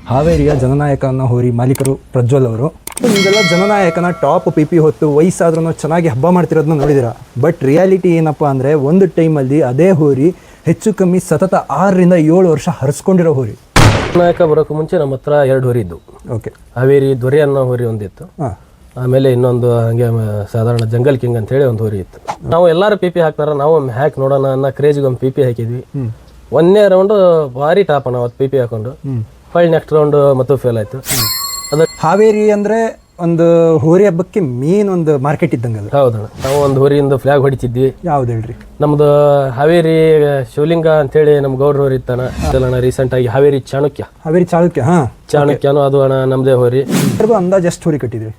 ಹಾವೇರಿಯ ಜನನಾಯಕ ಅನ್ನೋ ಹೋರಿ ಮಾಲೀಕರು ಪ್ರಜ್ವಲ್ ಅವರು. ನಿಮಗೆಲ್ಲ ಜನನಾಯಕನ ಟಾಪ್ ಪಿ ಪಿ ಹೊತ್ತು ವಯಸ್ಸಾದ್ರೂ ಚೆನ್ನಾಗಿ ಹಬ್ಬ ಮಾಡ್ತಿರೋದನ್ನ ನೋಡಿದಿರ. ಬಟ್ ರಿಯಾಲಿಟಿ ಏನಪ್ಪ ಅಂದರೆ ಒಂದು ಟೈಮಲ್ಲಿ ಅದೇ ಹೋರಿ ಹೆಚ್ಚು ಕಮ್ಮಿ ಸತತ 6ರಿಂದ 7 ವರ್ಷ ಹರಿಸ್ಕೊಂಡಿರೋ ಹೋರಿ. ಜನನಾಯಕ ಬರೋಕ್ಕೂ ಮುಂಚೆ ನಮ್ಮ ಹತ್ರ 2 ಹೋರಿ ಇದ್ದು. ಓಕೆ. ಹಾವೇರಿ ದೊರೆ ಅನ್ನೋ ಹೋರಿ ಒಂದಿತ್ತು. ಆಮೇಲೆ ಇನ್ನೊಂದು ಹಂಗೆ ಸಾಧಾರಣ ಜಂಗಲ್ ಕಿಂಗ್ ಅಂತ ಹೇಳಿ ಒಂದು ಹೋರಿ ಇತ್ತು. ನಾವು ಎಲ್ಲರೂ ಪಿ ಪಿ ಹಾಕ್ತಾರ, ನಾವು ಒಮ್ಮೆ ಹಾಕಿ ನೋಡೋಣ ಅನ್ನೋ ಕ್ರೇಜಿಗೆ ಒಂದು ಪಿ ಪಿ ಹಾಕಿದ್ವಿ. 1ನೇ ರೌಂಡ್ ಭಾರಿ ಟಾಪ್ ಅಣ್ಣ ಅವತ್ತು ಪಿ ಪಿ ಹಾಕೊಂಡು. ಹೊಳ್ಳಿ ನೆಕ್ಸ್ಟ್ ರೌಂಡ್ ಮತ್ತು ಫೇಲ್ ಆಯ್ತು. ಅದು ಹಾವೇರಿ ಅಂದರೆ ಒಂದು ಹೋರಿ ಹಬ್ಬಕ್ಕೆ ಮೇನ್ ಒಂದು ಮಾರ್ಕೆಟ್ ಇದ್ದಂಗೆ ಅದು. ಹೌದಣ್ಣ. ನಾವು ಒಂದು ಹೋರಿಯಿಂದ ಫ್ಲಾಗ್ ಹೊಡಿತಿದ್ವಿ. ಯಾವ್ದು ಹೇಳ್ರಿ? ನಮ್ದು ಹಾವೇರಿ ಶಿವಲಿಂಗ ಅಂತೇಳಿ ನಮ್ಮ ಗೌಡ್ರ ಹೋರಿ ಇತ್ತಾನ. ರೀಸೆಂಟ್ ಆಗಿ ಹಾವೇರಿ ಚಾಣಕ್ಯ. ಹಾವೇರಿ ಚಾಣಕ್ಯ. ಚಾಣಕ್ಯನೂ ಅದು ಅಣ್ಣ ನಮ್ದೇ ಹೋರಿ. ಅಂದಾಜು ಎಷ್ಟು ಹೋರಿ ಕಟ್ಟಿದ್ರಿ?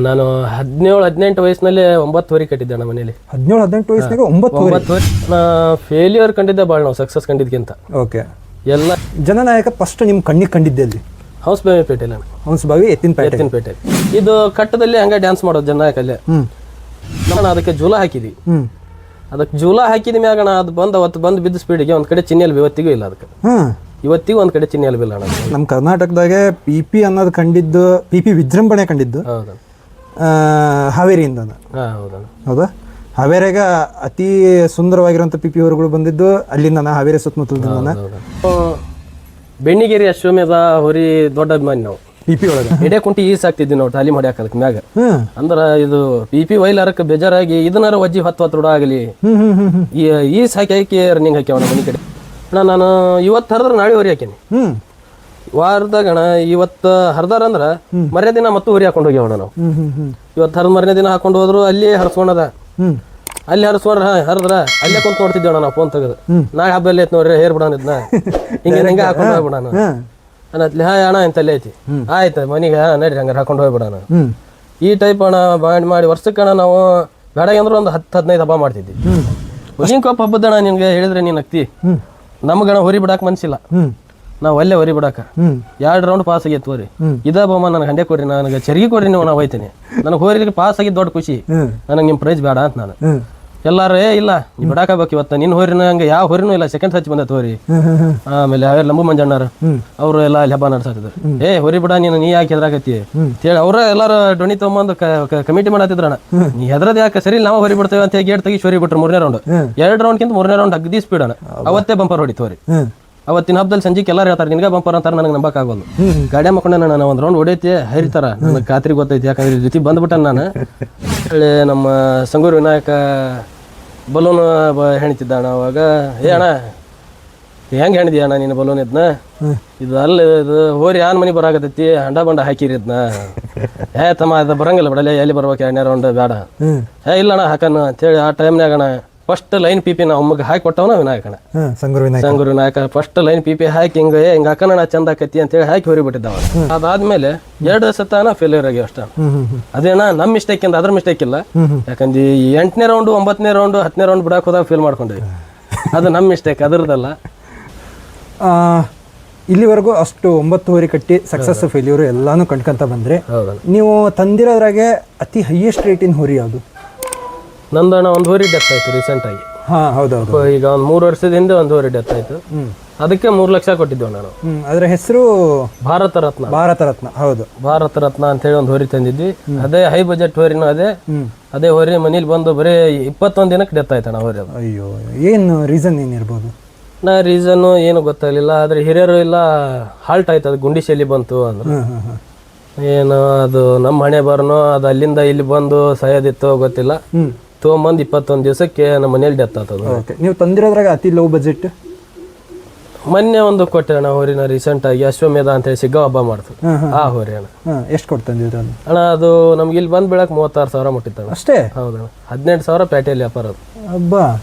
ನಾನು 17-18 ವಯಸ್ಸಿನಲ್ಲಿ 9 ಹೋರಿ ಕಟ್ಟಿದ್ದೆ ಅಣ್ಣ ಮನೇಲಿ. 17-18 ವಯಸ್ಸಿನಾಗ 9 ಹೋರಿ. ಫೇಲ್ಯೂರ್ ಕಂಡಿದ್ದೆ ಭಾಳ, ನಾವು ಸಕ್ಸಸ್ ಕಂಡಿದ್ಕಿಂತ. ಓಕೆ. ಎಲ್ಲ ಜನನಾಯಕ ಫಸ್ಟ್ ನಿಮ್ಮ ಕಣ್ಣಿಗೆ ಕಂಡಿದ್ದೆ ಅಲ್ಲಿ ಹೌಸ್ಬಾವಿ ಪೇಟೆಲ್ಲ. ಹೌಸ್ಬಾವಿ ಎತ್ತಿನಪೇಟೆ. ಇದು ಕಟ್ಟದಲ್ಲಿ ಹಂಗೆ ಡ್ಯಾನ್ಸ್ ಮಾಡೋದು ಜನನಾಯಕಲ್ಲೇ. ನಾನು ಅದಕ್ಕೆ ಜೂಲ ಹಾಕಿದ್ವಿ. ಅದಕ್ಕೆ ಜೂಲ ಹಾಕಿದ ಮ್ಯಾಗಣ ಅದು ಅವತ್ತು ಬಂದು ಬಿದ್ದ ಸ್ಪೀಡಿಗೆ ಒಂದ್ ಕಡೆ ಚಿನ್ನೆಲ್ ಇವತ್ತಿಗೂ ಇಲ್ಲ. ಅದಕ್ಕೆ ಇವತ್ತಿಗೂ ಒಂದ್ ಕಡೆ ಚಿನ್ನೆಲ್ ಬಿಲ್ಲ ಅಣ್ಣ. ನಮ್ಮ ಕರ್ನಾಟಕದಾಗೆ ಪಿ ಪಿ ಅನ್ನೋದು ಕಂಡಿದ್ದು, ಪಿ ಪಿ ವಿಜೃಂಭಣೆ ಕಂಡಿದ್ದು ಹಾವೇರಿಯಿಂದ. ಹೌದಾ? ಹಾವೇರಿಯಾಗ ಅತಿ ಸುಂದರವಾಗಿರುವಂಥ ಪಿ ಪಿ ಹೋರಿಗಳು ಬಂದಿದ್ದು ಅಲ್ಲಿಂದ, ಹಾವೇರಿ ಸುತ್ತಮುತ್ತಲಿಂದ. ಬೆಣ್ಣಿಗೇರಿ ಅಶ್ವಮೇಧ ಹೋರಿ ದೊಡ್ಡ ಅಭಿಮಾನಿ ನಾವು. ಪಿ ಪಿ ಒಳಗೆ ಎಡೆ ಕುಂಟಿ ಈಸ್ ಹಾಕ್ತಿದ್ವಿ ನಾವು ಟಾಲಿ ಮಾಡಿ ಹಾಕೋದಕ್ಕೆ ಮ್ಯಾಗ. ಅಂದ್ರ ಇದು ಪಿ ಪಿ ವೈಲಾರಕ್ಕೆ ಬೇಜಾರಾಗಿ ಇದನ್ನಾರ ವಜ್ಜಿ 10 ರೂಢ ಆಗಲಿ ಈಸ್ ಹಾಕಿ ರನ್ನಿಂಗ್ ಹಾಕ್ಯಾವ ನಮ್ಮ ಮನೆ ಕಡೆ. ನಾನು ಇವತ್ತು ಹರಿದ್ರೆ ನಾಳೆ ಹೋರಿ ಹಾಕೀನಿ. ವಾರದಾಗಣ ಇವತ್ತು ಹರಿದಾರ ಅಂದ್ರ ಮರ್ಯ ದಿನ ಮತ್ತು ಹೋರಿ ಹಾಕೊಂಡು ಹೋಗ್ಯಾವಣ ನಾವು. ಇವತ್ತು ಹರಿದ ಮರನೇ ದಿನ ಹಾಕೊಂಡು ಹೋದ್ರು ಅಲ್ಲಿ ಹರಿಸ್ಕೊಂಡದ. ಅಲ್ಲಿ ಹರಿಸ್ಕೊಂಡ್ರ ಹರಿದ್ರ ಅಲ್ಲೇ ಕುಂತ ನೋಡ್ತಿದ್ದೇವಣ ನಾವು ಫೋನ್ ತೆಗೆದು. ನಾಳೆ ಹಬ್ಬಲ್ಲಿ ಐತ್ ನೋಡ್ರಿ ಹೇರ್ ಬಿಡೋಣ ಇದನ್ನ ಹಿಂಗೆ ಹಾಕೊಂಡು ಹೋಗ್ಬಿಡೋಣ ಅನ್ನತ್ಲಿ. ಅಣ್ಣ ಇಂತಲ್ಲೇ ಐತಿ, ಆಯ್ತು ಮನಿಗೆ ನಡ್ರಿ ಹಂಗಾರೆ ಹಾಕೊಂಡು ಹೋಗ್ಬಿಡೋಣ. ಈ ಟೈಪ್ ಅಣ್ಣ ಮಾಡಿ ವರ್ಷಕ್ಕಣ ನಾವು ಬೇಡ ಅಂದ್ರೆ ಒಂದು 10-15 ಹಬ್ಬ ಮಾಡ್ತಿದ್ವಿ. ಹುಜಿಂಕೊಪ್ಪ ಹಬ್ಬದಣ್ಣ ನಿನ್ಗೆ ಹೇಳಿದ್ರೆ ನೀನ್ ಅಕ್ತಿ. ನಮ್ಗಣ ಹೊರಿ ಬಿಡಾಕ ಮನ್ಸಿಲ್ಲ. ನಾವು ಅಲ್ಲೇ ಹೊರಿ ಬಿಡಾಕ 2 ರೌಂಡ್ ಪಾಸ್ ಆಗೈತೆ ಹೋರಿ. ಇದ ಬೊಮ್ಮ ನನಗೆ ಹಂಡೆ ಕೊಡ್ರಿ, ನನಗೆ ಚರಿಗೆ ಕೊಡ್ರಿ, ನೀವು ನಾವು ಹೋಯ್ತೀನಿ. ನನಗೆ ಹೋರಿಗೆ ಪಾಸ್ ಆಗಿದ್ದು ದೊಡ್ಡ ಖುಷಿ. ನನಗೆ ನಿಮ್ಮ ಪ್ರೈಸ್ ಬೇಡ ಅಂತ ನಾನು. ಎಲ್ಲಾರು ಇಲ್ಲ ನೀ ಬಿಡಾಕಬೇಕು ಇವತ್ತು ನಿನ್ನ ಹೋರಿನ. ಹಂಗೆ ಯಾವ ಹೋರಿನೂ ಇಲ್ಲ, ಸೆಕೆಂಡ್ ಹಚ್ಚಿ ಬಂದೈತೆ ಹೋರಿ. ಆಮೇಲೆ ಲಂಬು ಮಂಜಣ್ಣಾರ ಅವರು ಎಲ್ಲ ಅಲ್ಲಿ ಹಬ್ಬ ನಡ್ಸಾತಿದ್ರು. ಹೋರಿ ಬಿಡ ನೀ ಯಾಕೆ ಹೆದ್ರಾಕತ್ತಿ ಹೇಳಿ ಅವ್ರ ಎಲ್ಲಾರು ಡೊಣಿ ತಗೊಂಬಂದು ಕಮಿಟಿ ಮಾಡತ್ತಿದ್ರಣ. ನೀ ಹೆದ್ರದ ಯಾಕೆ ಸರಿ ನಾವು ಹೊರಿ ಬಿಡ್ತೇವೆ ಅಂತ ಗೇಟ್ ತೆಗಿ ಹೋರಿ ಬಿಟ್ರು. 3ನೇ ರೌಂಡ್ 2 ರೌಂಡ್ಕಿಂತ 3ನೇ ರೌಂಡ್ ಅಗ್ದಿ ಸ್ಪೀಡ್ ಅಣ್ಣ. ಅವತ್ತೇ ಬಂಪರ್ ಹೊಡಿತು ಹೋರಿ. ಅವತ್ತಿನ ಹಬ್ಬದಲ್ಲಿ ಸಂಜೆಗೆ ಎಲ್ಲಾರು ಹೇಳ್ತಾರೆ ನಿನ್ಗೆ ಬಂಪರ್ ಅಂತಾರೆ. ನನಗೆ ನಂಬಕ್ಕಾಗೋದು. ಗಾಡಿ ಮಾಡ್ಕೊಂಡೆ ನಾನು ಒಂದು ರೌಂಡ್ ಹೊಡೈತಿ ಹರಿತಾರ. ನನಗೆ ಖಾತ್ರಿ ಗೊತ್ತೈತಿ, ಯಾಕಂದ್ರೆ ಜೊತೆ ಬಂದ್ಬಿಟ್ಟೆ ನಾನು. ಹೇಳಿ ನಮ್ಮ ಸಂಗೂರು ವಿನಾಯಕ ಬಲೂನ್ ಹೆಣಿತಿದ್ದಾಣ ಅವಾಗ. ಅಣ್ಣ ಹೆಂಗೆ ಹೆಣಿದಿ ಅಣ್ಣ ನೀನು ಬಲೂನ್ ಇದನ್ನ? ಇದು ಅಲ್ಲ, ಇದು ಹೋರಿ ಆನ್ ಮನಿ ಬರಾಕತ್ತೈತಿ, ಹಂಡ ಬಂಡ ಹಾಕಿರಿ ಇದನ್ನ. ತಮ್ಮ ಅದು ಬರಂಗಿಲ್ಲ ಬಿಡಲ್ಲ, ಎಲ್ಲಿ ಬರ್ಬೇಕು 2ನೇ ರೌಂಡ್ ಬೇಡ. ಇಲ್ಲ ಅಣ್ಣ ಹಾಕಣ ಅಂತೇಳಿ ಆ ಟೈಮ್ನಾಗ ಅಣ್ಣ ಫಸ್ಟ್ ಲೈನ್ ಪಿ ಪಿ ನಾವು ಒಮ್ಮಗೆ ಹಾಕಿ ಕೊಟ್ಟವನ ವಿನಾಯಕಣ. Sanguru Vinayaka first line P P ಹಾಕಿ ಹಿಂಗೆ ಹಾಕೋಣ ಚಂದ ಆಕತಿ ಅಂತೇಳಿ ಹಾಕಿ ಹೊರಿಬಿಟ್ಟಿದ್ದಾವ. ಅದಾದ್ಮೇಲೆ 2 ಸತಾನ ಫೇಲ್ಯೂರ್ ಆಗ್ಯಾವ ಅಷ್ಟ. ಅದೇನ ನಮ್ಮ ಮಿಸ್ಟೇಕ್ ಇಂದ ಅದ್ರ ಮಿಸ್ಟೇಕ್ ಇಲ್ಲ. ಯಾಕಂದ್ರೆ 8ನೇ ರೌಂಡ್ 9ನೇ ರೌಂಡ್ 10ನೇ ರೌಂಡ್ ಬಿಡಾಕ್ ಹೋದಾಗ ಫೇಲ್ ಮಾಡ್ಕೊಂಡ್ವಿ. ಅದು ನಮ್ಮ ಮಿಸ್ಟೇಕ್, ಅದ್ರದ್ದಲ್ಲ. ಇಲ್ಲಿವರೆಗೂ ಅಷ್ಟು 9 ಹೋರಿ ಕಟ್ಟಿ ಸಕ್ಸಸ್ ಫೇಲ್ಯೂರ್ ಎಲ್ಲಾನು ಕಂಡ್ಕೊಂತ ಬಂದ್ರೆ, ನೀವು ತಂದಿರೋದ್ರಾಗೆ ಅತಿ ಹೈಯೆಸ್ಟ್ ರೇಟಿನ ಹೋರಿ ಯಾವುದು? ನಂದಣ್ಣ ಒಂದು ಹೋರಿ ಡೆತ್ ಆಯ್ತು ರೀಸೆಂಟ್ ಆಗಿ. ಹೌದೌದು. ಈಗ ಒಂದು 3 ವರ್ಷದ ಹಿಂದೆ ಒಂದು ಹೋರಿ ಡೆತ್ ಆಯ್ತು. ಅದಕ್ಕೆ 3 ಲಕ್ಷ ಕೊಟ್ಟಿದ್ದೇವೆ ನಾನು. ಅದರ ಹೆಸರು ಭಾರತ ರತ್ನ. ಹೌದು, ಭಾರತ ರತ್ನ ಅಂತ ಹೇಳಿ ಒಂದು ಹೋರಿ ತಂದಿದ್ವಿ. ಅದೇ ಹೈ ಬಜೆಟ್ ಹೋರಿನೂ ಅದೇ ಹೋರಿ ಮನೇಲಿ ಬಂದು ಬರೀ 21 ದಿನಕ್ಕೆ ಡೆತ್ ಆಯ್ತಣ್ಣ ಹೋರಿ. ಅದು ಅಯ್ಯೋ, ಏನು ರೀಸನ್ ಏನಿರ್ಬೋದು? ರೀಸನ್ ಏನು ಗೊತ್ತಾಗಲಿಲ್ಲ. ಆದ್ರೆ ಹಿರಿಯರು ಇಲ್ಲ ಹಾಲ್ಟ್ ಆಯ್ತು, ಅದು ಗುಂಡಿಶೆಯಲ್ಲಿ ಬಂತು ಅಂದ್ರೆ. ಏನು ಅದು ನಮ್ಮ ಹಣೆ ಬರನೋ ಅದು ಅಲ್ಲಿಂದ ಇಲ್ಲಿ ಬಂದು ಸಾಯೋದಿತ್ತೋ ಗೊತ್ತಿಲ್ಲ. ತೊಗೊಂಬಂದು 21 ದಿವಸಕ್ಕೆ ನಮ್ಮ ಮನೇಲಿ ಡೆತ್ ಆಗ್ತದೆ. ನೀವು ತಂದಿರೋದ್ರಾಗ ಅತಿ ಲೋ ಬಜೆಟ್ ಮೊನ್ನೆ ಒಂದು ಕೊಟ್ಟೆ ಅಣ್ಣ ಹೋರಿನ ರೀಸೆಂಟ್ ಆಗಿ. ಅಶ್ವಮೇಧ ಅಂತ ಹೇಳಿ ಸಿಗ್ಗ ಹಬ್ಬ ಮಾಡ್ತದೆ ಆ ಹೋರಿ ಅಣ್ಣ. ಎಷ್ಟು ಕೊಡ್ತಂದಿದ್ರು ಅಣ್ಣ? ಅದು ನಮ್ಗೆ ಇಲ್ಲಿ ಬಂದ್ ಬೀಳಕ್ 36,000 ಮುಟ್ಟಿತ್ತು ಅಷ್ಟೇ. ಹೌದಣ್ಣ. 18,000 ಪೇಟೆಯಲ್ಲಿ ವ್ಯಾಪಾರ ಅದು. ಹಬ್ಬ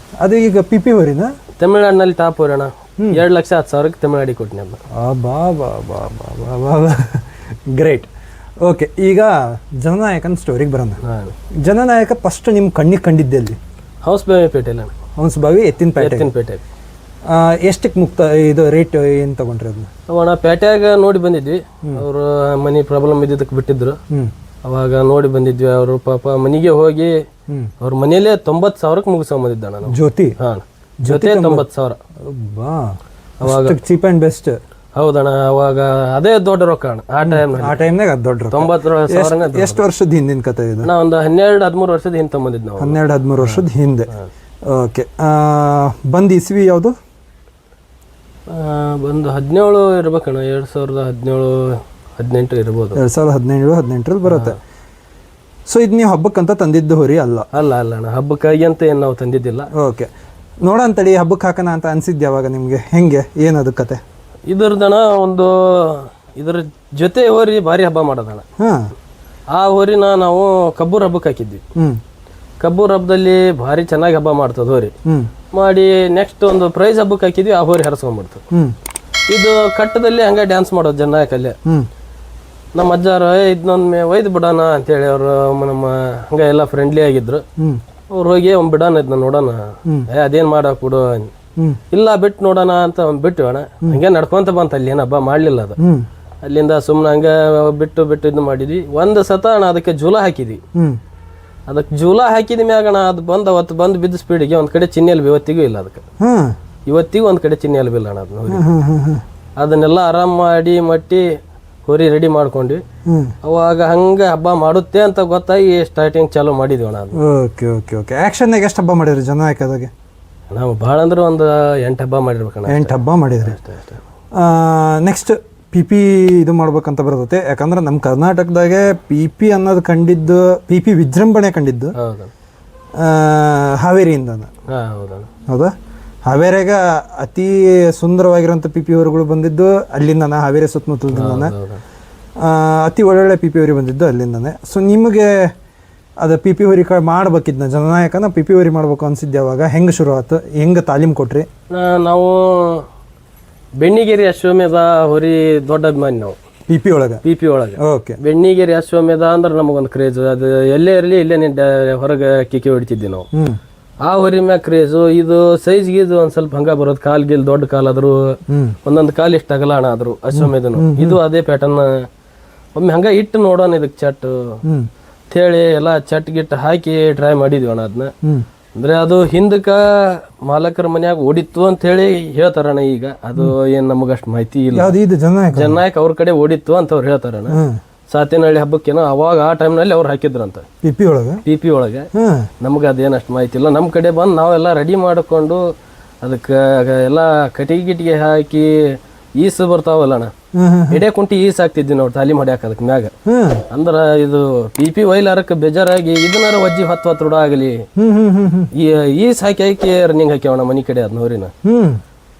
ಅದು ಈಗ ಪಿ ಪಿ ಹೋರಿನ ತಮಿಳ್ನಾಡಿನಲ್ಲಿ ಟಾಪ್ ಹೋರಿ ಅಣ್ಣ. 2,10,000ಕ್ಕೆ ತಮಿಳ್ನಾಡಿಗೆ ಕೊಟ್ಟಿನಿ ಅದನ್ನ. ಗ್ರೇಟ್. ಓಕೆ, ಈಗ ಜನನಾಯಕನ ಸ್ಟೋರಿಗೆ ಬರೋಣ. ಜನನಾಯಕ ಫಸ್ಟ್ ನಿಮ್ಮ ಕಣ್ಣಿಗೆ ಕಂಡಿದ್ದೆ ಅಲ್ಲಿ ಹೌಸ್ಬಾವಿ ಪೇಟೆಲ್ಲ. ಹೌಸ್ಬಾವಿ ಎತ್ತಿನಪೇಟೆ. ಎಷ್ಟಕ್ಕೆ ಮುಕ್ತ ಇದು ರೇಟ್ ಏನು ತಗೊಂಡ್ರಿ ಅದನ್ನ? ಅವಣ್ಣ ಪೇಟೆಯಾಗ ನೋಡಿ ಬಂದಿದ್ವಿ. ಅವರು ಮನಿ ಪ್ರಾಬ್ಲಮ್ ಇದ್ದಿದ್ದಕ್ಕೆ ಬಿಟ್ಟಿದ್ರು. ಅವಾಗ ನೋಡಿ ಬಂದಿದ್ವಿ. ಅವರು ಪಾಪ ಮನೆಗೆ ಹೋಗಿ ಅವ್ರ ಮನೆಯಲ್ಲೇ 90,000ಕ್ಕೆ ಮುಗಿಸ್ಕೊಂಬಂದಿದ್ದ ನಾನು. ಜ್ಯೋತಿ? ಜೊತೆ 90,000. ಅವಾಗ ಚೀಪ್ ಆ್ಯಂಡ್ ಬೆಸ್ಟ್. ಹೌದಣ್ಣ. ಅವಾಗ ಅದೇ ದೊಡ್ಡ ರೊಕ್ಕ ಅಣ್ಣ ಆ ಟೈಮ್. ಆ ಟೈಮ್ನಾಗ ಅದು ದೊಡ್ಡ ರೊಕ್ಕ. 90,000 ಎಷ್ಟು ವರ್ಷದ ಹಿಂದಿನ ಕತೆ ಇದು? ನಾ ಒಂದು 12-13 ವರ್ಷದ ಹಿಂದೆ ತಗೊಂಡಿದ್ದು ನಾವು. 12-13 ವರ್ಷದ ಹಿಂದೆ. ಓಕೆ. ಬಂದು ಇಸ್ವಿ ಯಾವುದು? ಬಂದು 17 ಇರ್ಬೇಕಣ್ಣ. 2017-18 ಇರ್ಬೋದು. 2017-18 ಬರುತ್ತೆ. ಸೊ ಇದು ನೀವು ಹಬ್ಬಕ್ಕಂತ ತಂದಿದ್ದು ಹೋರಿ ಅಲ್ಲ? ಅಲ್ಲ ಅಣ್ಣ, ಹಬ್ಬಕ್ಕಾಗಿ ಅಂತ ಏನು ನಾವು ತಂದಿದ್ದಿಲ್ಲ. ಓಕೆ. ನೋಡಂತಡಿ ಹಬ್ಬಕ್ಕೆ ಹಾಕೋಣ ಅಂತ ಅನ್ಸಿದ್ದು ಯಾವಾಗ ನಿಮಗೆ? ಹೆಂಗೆ, ಏನದು ಕತೆ? ಇದ್ರದಣ ಒಂದು ಇದ್ರ ಜೊತೆ ಹೋರಿ ಭಾರಿ ಹಬ್ಬ ಮಾಡೋದಣ್ಣ. ಆ ಹೋರಿನ ನಾವು ಕಬ್ಬೂರ್ ಹಬ್ಬಕ್ಕೆ ಹಾಕಿದ್ವಿ. ಕಬ್ಬೂರ್ ಹಬ್ಬದಲ್ಲಿ ಭಾರಿ ಚೆನ್ನಾಗಿ ಹಬ್ಬ ಮಾಡ್ತದ ಹೋರಿ. ಮಾಡಿ ನೆಕ್ಸ್ಟ್ ಒಂದು ಪ್ರೈಸ್ ಹಬ್ಬಕ್ಕೆ ಹಾಕಿದ್ವಿ. ಆ ಹೋರಿ ಹರಿಸ್ಕೊಂಡ್ಬಿಡ್ತು. ಇದು ಕಟ್ಟದಲ್ಲಿ ಹಂಗೆ ಡ್ಯಾನ್ಸ್ ಮಾಡೋದು ಜನಾಕಲ್ಲೇ. ನಮ್ಮ ಅಜ್ಜಾರು ಇದನ್ನೊಂದು ಒಯ್ದು ಬಿಡೋಣ ಅಂತೇಳಿ ಅವರು ನಮ್ಮ ಹಂಗೆ ಎಲ್ಲ ಫ್ರೆಂಡ್ಲಿ ಆಗಿದ್ರು. ಅವ್ರು ಹೋಗಿ ಅವ್ನು ಬಿಡೋಣ ಇದನ್ನ ನೋಡೋಣ, ಅದೇನ್ ಮಾಡಕ್ ಬಿಡು. ಇಲ್ಲ ಬಿಟ್ಟು ನೋಡೋಣ ಅಂತ ಅವ್ನು ಬಿಟ್ಟು ಅಣ್ಣ. ಹಂಗೆ ನಡ್ಕೊಂತ ಬಂತ, ಅಲ್ಲಿ ಏನು ಹಬ್ಬ ಮಾಡ್ಲಿಲ್ಲ ಅದು. ಅಲ್ಲಿಂದ ಸುಮ್ಮನೆ ಹಂಗೆ ಬಿಟ್ಟು ಇದನ್ನ ಮಾಡಿದ್ವಿ. ಒಂದು ಸತ ಅಣ್ಣ ಅದಕ್ಕೆ ಜೂಲ ಹಾಕಿದ್ವಿ. ಅದಕ್ಕೆ ಜೂಲ ಹಾಕಿದ ಮ್ಯಾಗಣ ಅದು ಅವತ್ತು ಬಂದು ಬಿದ್ದ ಸ್ಪೀಡಿಗೆ ಒಂದ್ ಕಡೆ ಚಿನ್ನೆಲ್ ಇವತ್ತಿಗೂ ಇಲ್ಲ ಅದಕ್ಕೆ. ಇವತ್ತಿಗೂ ಒಂದ್ ಕಡೆ ಚಿನ್ನೆಲ್ ಬಿಲ್ಲ ಅಣ್ಣ ಅದನ್ನ. ಅದನ್ನೆಲ್ಲ ಆರಾಮ್ ಮಾಡಿ ಮಟ್ಟಿ ಹೋರಿ ರೆಡಿ ಮಾಡ್ಕೊಂಡ್ವಿ. ಅವಾಗ ಹಂಗ ಹಬ್ಬ ಮಾಡುತ್ತೆ ಅಂತ ಗೊತ್ತಾಗಿ ಸ್ಟಾರ್ಟಿಂಗ್ ಚಾಲೂ ಮಾಡಿದ್ವಿ ಅಣ್ಣ. Okay okay okay. ಆಕ್ಷನ್ನಾಗ ಎಷ್ಟು ಹಬ್ಬ ಮಾಡಿದ್ರಿ ಜನನಾಯಕದಾಗೆ? ನಾವು ಭಾಳ ಅಂದ್ರೆ ಒಂದು 8 ಹಬ್ಬ ಮಾಡಿರ್ಬೇಕಣ್ಣ. 8 ಹಬ್ಬ ಮಾಡಿದ್ರಿ. ನೆಕ್ಸ್ಟ್ ಪಿ ಪಿ ಇದು ಮಾಡ್ಬೇಕಂತ ಬರ್ತೈತೆ. ಯಾಕಂದ್ರೆ ನಮ್ಮ ಕರ್ನಾಟಕದಾಗೆ ಪಿ ಪಿ ಅನ್ನೋದು ಕಂಡಿದ್ದು, ಪಿ ಪಿ ವಿಜೃಂಭಣೆ ಕಂಡಿದ್ದು ಹಾವೇರಿಯಿಂದ. ಹೌದಾ? ಹಾವೇರಿಯಾಗ ಅತಿ ಸುಂದರವಾಗಿರೋಂಥ ಪಿ ಪಿ ಅವರುಗಳು ಬಂದಿದ್ದು ಅಲ್ಲಿಂದನೇ, ಹಾವೇರಿ ಸುತ್ತಮುತ್ತಲಿಂದನೇ. ಅತಿ ಒಳ್ಳೊಳ್ಳೆ ಪಿ ಪಿ ಹೊರಿ ಬಂದಿದ್ದು ಅಲ್ಲಿಂದನೇ. ಸೊ ನಿಮಗೆ ಅದು ಪಿ ಪಿ ಹೊರಿ ಮಾಡ್ಬೇಕಿದ್ನ ಜನನಾಯಕನ ಪಿ ಪಿ ಹೊರಿ ಮಾಡ್ಬೇಕು ಅನ್ಸಿದ್ದು ಯಾವಾಗ? ಹೆಂಗೆ ಶುರು ಆಯ್ತು? ಹೆಂಗೆ ತಾಲೀಮ್ ಕೊಟ್ರಿ? ನಾವು ಬೆಣ್ಣಿಗೇರಿ ಅಶ್ವಮೇಧ ಹೊರಿ ದೊಡ್ಡ ಅಭಿಮಾನಿ ನಾವು ಪಿ ಪಿ ಒಳಗೆ. ಓಕೆ. ಬೆಣ್ಣಿಗೇರಿ ಅಶ್ವಮೇಧ ಅಂದ್ರೆ ನಮಗೊಂದು ಕ್ರೇಜ್. ಅದು ಎಲ್ಲೇ ಇರಲಿ ಇಲ್ಲೇ ಹೊರಗೆ ಕಿಕ್ಕಿ ಹೊಡಿತಿದ್ವಿ ನಾವು. ಆ ಹೊರಿ ಮ್ಯಾಗ ಕ್ರೇಜು. ಇದು ಸೈಜ್ ಗೀಜು ಒಂದ್ ಸ್ವಲ್ಪ ಹಂಗ ಬರೋದು. ಕಾಲ್ ಗಿಲ್ ದೊಡ್ಡ ಕಾಲಾದ್ರು, ಒಂದೊಂದು ಕಾಲ್ ಇಷ್ಟ ಅಗಲ ಅಣ್ಣ ಆದ್ರು ಅಶ್ವಮೇಧನು. ಇದು ಅದೇ ಪ್ಯಾಟರ್ನ್. ಒಮ್ಮೆ ಹಂಗ ಇಟ್ಟು ನೋಡೋಣ ಇದಕ್ಕೆ ಚಟ್ ಅಂತೇಳಿ ಎಲ್ಲ ಚಟ್ ಗಿಟ್ ಹಾಕಿ ಟ್ರೈ ಮಾಡಿದ್ವಿ ಅಣ್ಣ ಅದನ್ನ. ಅಂದ್ರೆ ಅದು ಹಿಂದಕ್ಕ ಮಾಲಕರ ಮನ್ಯಾಗ ಓಡಿತ್ತು ಅಂತ ಹೇಳಿ ಹೇಳ್ತಾರಣ್ಣ. ಈಗ ಅದು ಏನ್ ನಮಗಷ್ಟು ಮಾಹಿತಿ ಇಲ್ಲ. ಜನನಾಯಕ ಅವ್ರ ಕಡೆ ಓಡಿತ್ತು ಅಂತ ಅವ್ರು ಹೇಳ್ತಾರಣ್ಣ. ಸಾತೇನಹಳ್ಳಿ ಹಬ್ಬಕ್ಕೇನೋ ಅವಾಗ ಆ ಟೈಮ್ನಲ್ಲಿ ಅವ್ರು ಹಾಕಿದ್ರಂತ ಪಿ ಪಿ ಒಳಗೆ. ನಮ್ಗೆ ಅದೇನು ಅಷ್ಟು ಮಾಹಿತಿ ಇಲ್ಲ. ನಮ್ಮ ಕಡೆ ಬಂದು ನಾವೆಲ್ಲ ರೆಡಿ ಮಾಡಿಕೊಂಡು ಅದಕ್ಕೆ ಎಲ್ಲ ಕಟ್ಟಿಗೆ ಗಿಟ್ಟಿಗೆ ಹಾಕಿ ಈಸು ಬರ್ತಾವಲ್ಲಣ್ಣ, ಎಡೆ ಕುಂಟಿ ಈಸ್ ಹಾಕ್ತಿದ್ವಿ ನಾವು ತಾಲೀಮ್ ಹೊಡ್ಯಾಕ ಅದಕ್ಕೆ ಮ್ಯಾಗ. ಅಂದ್ರ ಇದು ಪಿ ಪಿ ವೈಲಾರಕ್ಕೆ ಬೇಜಾರಾಗಿ ಇದನ್ನಾರ ವಜ್ಜಿ 10 ರೂಢ ಆಗಲಿ ಈಸ್ ಹಾಕಿ ರನ್ನಿಂಗ್ ಹಾಕ್ಯಾವಣ್ಣ ಮನಿ ಕಡೆ ಅದ್ ನೋರಿನ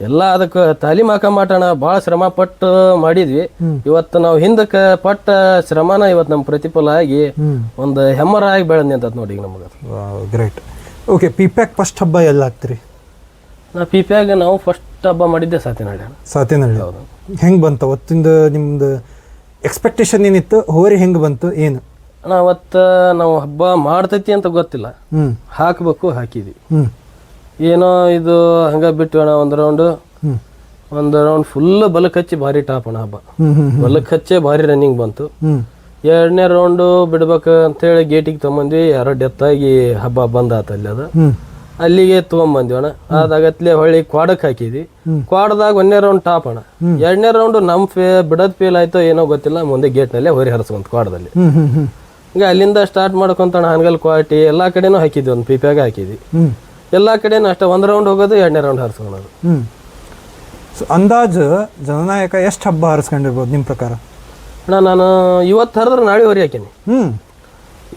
ಎಲ್ಲ. ಅದಕ್ಕೆ ತಾಲೀಮ್ ಹಾಕ ಮಾಟಣ ಭಾಳ ಶ್ರಮ ಪಟ್ಟು ಮಾಡಿದ್ವಿ. ಇವತ್ತು ನಾವು ಹಿಂದಕ್ಕೆ ಪಟ್ಟ ಶ್ರಮನ ಇವತ್ತು ನಮ್ಮ ಪ್ರತಿಫಲ ಆಗಿ ಒಂದು ಹೆಮ್ಮರ ಆಗಿ ಬೆಳೆದ್ನಿ ಅಂತ ನೋಡಿ ನಮಗೆ. ಗ್ರೇಟ್. ಓಕೆ. ಪಿಪ್ಯಾಕ್ ಫಸ್ಟ್ ಹಬ್ಬ ಎಲ್ಲ ಆಗ್ತೀರಿ? ನಾ ಪಿಪ್ಯಾಗ ನಾವು ಫಸ್ಟ್ ಹಬ್ಬ ಮಾಡಿದ್ದೆ ಸಾತೇನಹಳ್ಳಿ. ಹೌದು. ಹೆಂಗೆ ಬಂತು ಅವತ್ತಿಂದ? ನಿಮ್ದು ಎಕ್ಸ್ಪೆಕ್ಟೇಷನ್ ಏನಿತ್ತು? ಹೋರಿ ಹೆಂಗೆ ಬಂತು? ಏನು ಅವತ್ತು ನಾವು ಹಬ್ಬ ಮಾಡ್ತೈತಿ ಅಂತ ಗೊತ್ತಿಲ್ಲ, ಹಾಕಬೇಕು ಹಾಕಿದ್ವಿ. ಏನೋ ಇದು ಹಂಗ ಬಿಟ್ಟು ಅಣ್ಣ. ಒಂದು ರೌಂಡ್ ಫುಲ್ ಬಲಕ್ ಹಚ್ಚಿ ಭಾರಿ ಟಾಪ್ ಅಣ್ಣ ಹಬ್ಬ. ಬಲಕ್ ಹಚ್ಚೆ ಭಾರಿ ರನ್ನಿಂಗ್ ಬಂತು. 2ನೇ ರೌಂಡು ಬಿಡ್ಬೇಕು ಅಂತೇಳಿ ಗೇಟಿಗೆ ತಗೊಂಬಂದ್ವಿ. ಯಾರೋ ಡೆತ್ ಆಗಿ ಹಬ್ಬ ಬಂದಾತ ಅಲ್ಲಿ. ಅದು ಅಲ್ಲಿಗೆ ತಗೊಂಬಂದ್ವಿ ಅಣ್ಣ. ಅದಾಗತ್ಲೆ ಹೊಳ್ಳಿ ಕ್ವಾಡಕ್ ಹಾಕಿದ್ವಿ. ಕ್ವಾಡ್ದಾಗ 1ನೇ ರೌಂಡ್ ಟಾಪ್ ಅಣ್ಣ. 2ನೇ ರೌಂಡ್ ನಮ್ ಬಿಡೋದ್ ಫೇಲ್ ಆಯ್ತೋ ಏನೋ ಗೊತ್ತಿಲ್ಲ, ಮುಂದೆ ಗೇಟ್ನಲ್ಲೇ ಹೊರಿ ಹರಿಸ್ಕೊಂತ ಕ್ವಾಡದಲ್ಲಿ. ಈಗ ಅಲ್ಲಿಂದ ಸ್ಟಾರ್ಟ್ ಮಾಡ್ಕೊಂತ ಹಾನಗಲ್ ಕ್ವಾಟಿ ಎಲ್ಲಾ ಕಡೆನೂ ಹಾಕಿದ್ವಿ. ಒಂದು ಪಿಪ್ಯಾಗ ಹಾಕಿದ್ವಿ ಎಲ್ಲಾ ಕಡೆನೂ ಅಷ್ಟೇ. 1 ರೌಂಡ್ ಹೋಗೋದು, 2ನೇ ರೌಂಡ್ ಹರಿಸ್ಕೊಳ್ಳೋದು. ಅಂದಾಜು ಜನನಾಯಕ ಎಷ್ಟು ಹಬ್ಬ ಹರಿಸ್ಕೊಂಡಿರ್ಬೋದು ನಿಮ್ಮ ಪ್ರಕಾರ? ಅಣ್ಣ ನಾನು ಇವತ್ತು ಹರಿದ್ರೆ ನಾಳೆ ಹೊರಿ ಹಾಕೀನಿ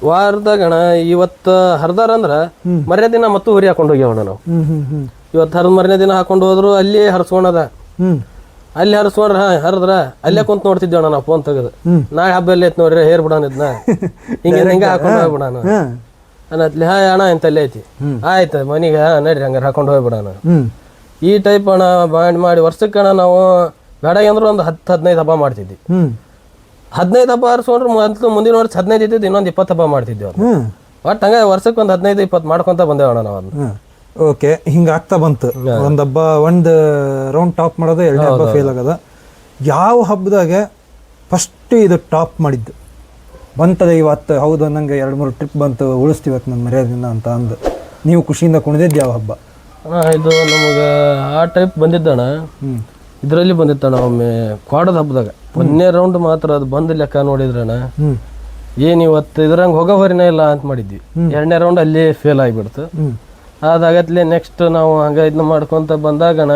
ವಾರದಾಗ ಅಣ್ಣ. ಇವತ್ತು ಹರಿದಾರ ಅಂದ್ರ ಮರ್ನೇ ದಿನ ಮತ್ತು ಹೊರಿ ಹಾಕೊಂಡು ಹೋಗ್ಯಾವಣ್ಣ ನಾವು. ಇವತ್ತು ಹರಿದ್ ಮರ್ನೇ ದಿನ ಹಾಕೊಂಡು ಹೋದ್ರು ಅಲ್ಲಿ ಹರಿಸ್ಕೊಳದ. ಅಲ್ಲಿ ಹರಿಸ್ಕೊಂಡ್ರ ಹರಿದ್ರ ಅಲ್ಲೇ ಕುಂತ ನೋಡ್ತಿದ್ದೇವ ನಾವು ಫೋನ್ ತೆಗೆದು. ನಾಳೆ ಹಬ್ಬ ಎಲ್ಲ ಐತಿ ನೋಡ್ರಿ ಹೇರ್ ಬಿಡೋಣ ಇದನ್ನ ಹಿಂಗ ಹಾಕೊಂಡು ಹೋಗ್ಬಿಡೋಣ ಅನ್ನತ್ಲಿ. ಅಣ್ಣ ಇಂತಲ್ಲೇ ಐತಿ, ಆಯ್ತು ಮನಿಗೆ ನಡ್ರಿ ಹಂಗಾರ ಹಾಕೊಂಡು ಹೋಗ್ಬಿಡೋಣ. ಈ ಟೈಪ್ ಅಣ್ಣ ಮಾಡಿ ವರ್ಷಕ್ಕೆ ಅಣ್ಣ ನಾವು ಬೇಡ ಅಂದ್ರೆ ಒಂದು 10-15 ಹಬ್ಬ ಮಾಡ್ತಿದ್ವಿ. 15 ಹಬ್ಬ ಹರಿಸ್ಕೊಂಡ್ರೆ ಮುಂದಿನ ವರ್ಷ 15 ಇದ್ದಿದ್ದು ಇನ್ನೊಂದು 20 ಹಬ್ಬ ಮಾಡ್ತಿದ್ವಿ. ಒಟ್ಟು ಹಂಗ ವರ್ಷಕ್ಕೆ ಒಂದು 15-20 ಮಾಡ್ಕೊಂತ ಬಂದೇವಣ್ಣ ನಾವು ಅದನ್ನ. ಓಕೆ. ಹಿಂಗೆ ಆಗ್ತಾ ಬಂತು. ಒಂದು ಹಬ್ಬ ಒಂದು ರೌಂಡ್ ಟಾಪ್ ಮಾಡೋದು, 2ನೇ ಹಬ್ಬ ಫೇಲ್ ಆಗೋದ. ಯಾವ ಹಬ್ಬದಾಗೆ ಫಸ್ಟ್ ಇದು ಟಾಪ್ ಮಾಡಿದ್ದು ಬಂತದ ಇವತ್ತು? ಹೌದು, ನಂಗೆ 2-3 ಟ್ರಿಪ್ ಬಂತು, ಉಳಿಸ್ತೀವತ್ತು ನನ್ನ ಮರ್ಯಾದಿನ ಅಂತ ಅಂದು ನೀವು ಖುಷಿಯಿಂದ ಕುಣಿದಿದ್ದು ಯಾವ ಹಬ್ಬ? ಇದು ನಮಗೆ ಆ ಟೈಪ್ ಬಂದಿದ್ದಣ್ಣ. ಇದರಲ್ಲಿ ಬಂದಿತ್ತಣ್ಣ ಒಮ್ಮೆ ಕ್ವಾಡದ ಹಬ್ಬದಾಗ 1ನೇ ರೌಂಡ್ ಮಾತ್ರ ಅದು ಬಂದ ಲೆಕ್ಕ ನೋಡಿದ್ರಣ್ಣ ಏನ್ ಇವತ್ತು ಇದ್ರಂಗೆ ಹೋಗೋ ಹೊರಿನ ಇಲ್ಲ ಅಂತ ಮಾಡಿದ್ವಿ. 2ನೇ ರೌಂಡ್ ಅಲ್ಲಿ ಫೇಲ್ ಆಗಿಬಿಡ್ತು. ಅದಾಗತ್ಲೆ ನೆಕ್ಸ್ಟ್ ನಾವು ಹಂಗ ಇದನ್ನ ಮಾಡ್ಕೊಂತ ಬಂದಾಗಣ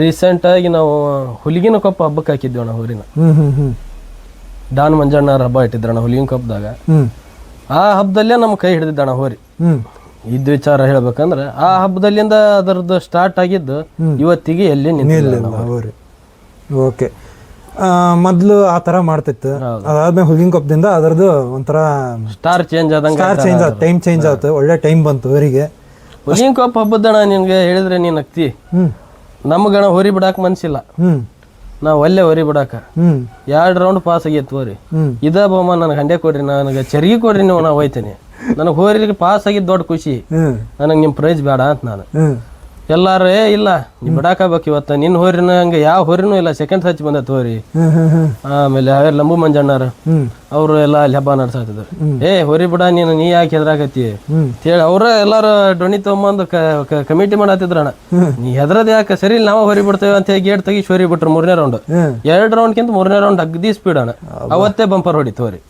ರೀಸೆಂಟ್ ಆಗಿ ನಾವು ಹುಲಿಗಿನ ಕಪ್ ಹಬ್ಬಕ್ಕೆ ಹಾಕಿದ್ವಿ ಅಣ್ಣ ಹೋರಿನ. ಡಾನ್ ಮಂಜಣ್ಣವ್ರ ಹಬ್ಬ ಇಟ್ಟಿದ್ರಣ್ಣ ಹುಲಿಗಿನ ಕಪ್ದಾಗ. ಆ ಹಬ್ಬದಲ್ಲೇ ನಮ್ಮ ಕೈ ಹಿಡಿದಿದ್ದಣ್ಣ ಹೋರಿ. ಇದ್ ವಿಚಾರ ಹೇಳ್ಬೇಕಂದ್ರೆ ಆ ಹಬ್ಬದಲ್ಲಿಂದ ಅದರದ್ದು ಸ್ಟಾರ್ಟ್ ಆಗಿದ್ದು ಇವತ್ತಿಗೆ ಎಲ್ಲಿ ನಿಂತಿಲ್ಲ. ಓಕೆ, ಮೊದ್ಲು ಆ ತರ ಮಾಡ್ತಿತ್ತು, ಅದಾದ್ಮೇಲೆ ಹುಲಿನ ಕಪ್ಪದಿಂದ ಅದರದ್ದು ಒಂಥರ ಸ್ಟಾರ್ ಚೇಂಜ್ ಆದಂಗೆ ಟೈಮ್ ಚೇಂಜ್ ಆಯ್ತು. ಒಳ್ಳೆ ಟೈಮ್ ಬಂತು ಅವರಿಗೆ. ಹುಲಿನ ಕಪ್ ಹಬ್ಬದಣ ನಿನ್ಗೆ ಹೇಳಿದ್ರೆ ನೀನ್ ಅಕ್ತಿ ನಮ್ಗಣ ಹೊರಿ ಬಿಡಾಕ ಮನ್ಸಿಲ್ಲ. ನಾವ್ ಒಳ್ಳೆ ಹೊರಿ ಬಿಡಾಕ 2 ರೌಂಡ್ ಪಾಸ್ ಆಗೈತಿ ಹೋರಿ. ಇದ ಬಹುಮಾನ ನನಗೆ ಹಂಡೆ ಕೊಡ್ರಿ, ನನಗೆ ಚರ್ಗಿ ಕೊಡ್ರಿ, ನೀವು ನಾ ಹೋಯ್ತೇನೆ. ನನಗೆ ಹೋರಿಗೆ ಪಾಸ್ ಆಗಿದ್ ದೊಡ್ಡ ಖುಷಿ. ನನಗೆ ನಿಮ್ ಪ್ರೈಸ್ ಬೇಡ ಅಂತ ನಾನು ಎಲ್ಲಾರು ಇಲ್ಲ ನೀ ಬಿಡಾಕಬೇಕು ಇವತ್ತ ನಿನ್ ಹೋರಿನ ಹಂಗ ಯಾವ ಹೋರಿನೂ ಇಲ್ಲ. ಸೆಕೆಂಡ್ ಹಚ್ಚಿ ಬಂದತ್ ಹೋರಿ. ಆಮೇಲೆ ಲಂಬು ಮಂಜಣ್ಣಾರ ಅವ್ರು ಎಲ್ಲ ಅಲ್ಲಿ ಹಬ್ಬ ನಡ್ಸಾತಿದ್ರು. ಹೋರಿ ಬಿಡ ನೀ ಯಾಕೆ ಹೆದ್ರಾಕತಿ ಹೇಳಿ ಅವ್ರ ಎಲ್ಲಾರು ಡೊಣಿ ತಗೊಂಬಂದು ಕಮಿಟಿ ಮಾಡತ್ತಿದ್ರಣ್ಣ. ನೀ ಹೆದ್ರದ ಯಾಕೆ ಸರಿ ನಾವ ಹೊರಿ ಬಿಡ್ತೇವೆ ಅಂತ ಹೇಳಿ ಗೇಟ್ ತೆಗಿಸಿ ಹೊರಿ ಬಿಟ್ರು 3ನೇ ರೌಂಡ್. 2 ರೌಂಡ್ಕಿಂತ 3ನೇ ರೌಂಡ್ ಅಗ್ದಿ ಸ್ಪೀಡ್ ಅಣ್ಣ. ಅವತ್ತೇ ಬಂಪರ್ ಹೊಡಿತು ಹೋರಿ.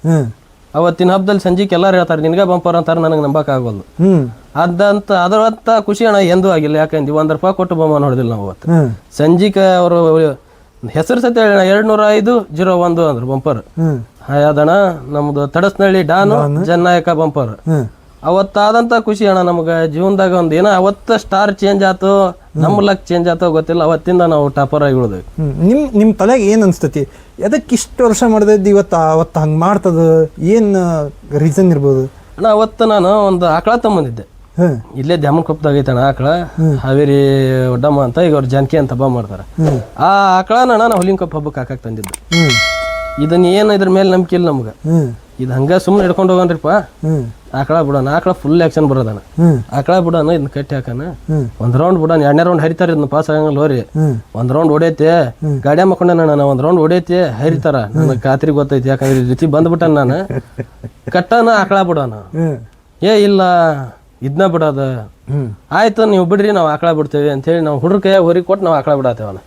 ಅವತ್ತಿನ ಹಬ್ಬದಲ್ಲಿ ಸಂಜೆಗೆ ಎಲ್ಲಾರು ಹೇಳ್ತಾರೆ ನಿನ್ಗ ಬಂಪರ್ ಅಂತಾರೆ, ನನಗೆ ನಂಬಕ್ ಆಗೋದು. ಅದರಂತ ಖುಷಿ ಅಣ್ಣ ಎಂದೂ ಆಗಿಲ್ಲ. ಯಾಕಂದ್ರೆ ₹1 ಕೊಟ್ಟು ಬಹುಮಾನ ಹೊಡೆದಿಲ್ಲ ನಾವು ಅವತ್ತು. ಸಂಜಿಕ ಅವರು ಹೆಸರು ಸತ್ಯ 205-01 ಅಂದ್ರು ಬಂಪರ್. ಅದಣ್ಣ ನಮ್ದು ತಡಸ್ನಳ್ಳಿ ಡಾನು ಜನನಾಯಕ ಬಂಪರ್. ಅವತ್ತಾದಂತ ಖುಷಿ ಅಣ್ಣ ನಮ್ಗ ಜೀವನದಾಗ ಒಂದ್ ಏನೋ ಅವತ್ತ ಸ್ಟಾರ್ ಚೇಂಜ್ ಆತು, ನಮ್ಮ ಲಕ್ ಚೇಂಜ್ ಆತೋ ಗೊತ್ತಿಲ್ಲ. ಅವತ್ತಿಂದ ನಾವು ಟಾಪರ್ ಆಗಿ ಉಳಿದ್ವಿ. ನಿಮ್ ತಲೆಗೆ ಏನ್ ಅನ್ಸ್ತತಿ, ಅದಕ್ಕೆ ಇಷ್ಟು ವರ್ಷ ಮಾಡಿದ್ದು ಅವತ್ತು ಹಂಗ್ ಮಾಡ್ತದ, ಏನ್ ರೀಸನ್ ಇರ್ಬೋದು ಅಣ್ಣ? ಅವತ್ತು ನಾನು ಒಂದು ಆಕಳ ತಗೊಂಬಂದಿದ್ದೆ ಇಲ್ಲೇ ದ್ಯಾಮನ್ ಕೊಪ್ಪದಾಗ ಐತಣ್ಣ ಆಕಳ. ಹಾವೇರಿ ಒಡ್ಡಮ್ಮ ಅಂತ ಈಗ ಅವ್ರು ಜಾನಕಿ ಅಂತ ಹಬ್ಬ ಮಾಡ್ತಾರ. ಆ ಆಕಳನ ನಾನು ಹುಲಿನ ಕಪ್ ಹಬ್ಬಕ್ಕೆ ಹಾಕಕ್ ತಂದಿದ್ದು. ಇದನ್ನ ಏನ್ ಇದ್ರ ಮೇಲೆ ನಂಬಿಕೆ ಇಲ್ಲ ನಮ್ಗ. ಇದು ಹಂಗ ಸುಮ್ಮನೆ ಹಿಡ್ಕೊಂಡು ಹೋಗನ್ರಿಪ್ಪ, ಆಕಳ ಬಿಡೋಣ, ಆಕಳ ಫುಲ್ ಆಕ್ಷನ್ ಬರೋದಣ, ಆಕಳ ಬಿಡೋಣ, ಇದನ್ನ ಕಟ್ಟಿ ಹಾಕಣ, 1 ರೌಂಡ್ ಬಿಡೋಣ, 2ನೇ ರೌಂಡ್ ಹರಿತಾರ, ಇದನ್ನ ಪಾಸ್ ಆಗಂಗಲ್ಲ ಹೋರಿ. 1 ರೌಂಡ್ ಹೊಡೈತೆ, ಗಾಡಿಯ ಮಕ್ಕೊಂಡೆ ನಾನು 1 ರೌಂಡ್ ಹೊಡೈತಿ ಹರಿತಾರ, ನನಗೆ ಖಾತ್ರಿ ಗೊತ್ತೈತಿ. ಯಾಕಂದ್ರೆ ಜೊತೆ ಬಂದ್ಬಿಟ್ಟ ನಾನು ಕಟ್ಟಣ ಆಕಳ ಬಿಡೋಣ. ಇಲ್ಲ ಇದನ್ನ ಬಿಡೋದ, ಆಯ್ತು ನೀವು ಬಿಡ್ರಿ ನಾವು ಆಕಳ ಬಿಡ್ತೇವೆ ಅಂತ ಹೇಳಿ ನಾವು ಹುಡುಗ ಕೈಯಾಗ ಹೊರಿ ಕೊಟ್ಟು ನಾವು ಆಕಳ ಬಿಡತ್ತೇವನ.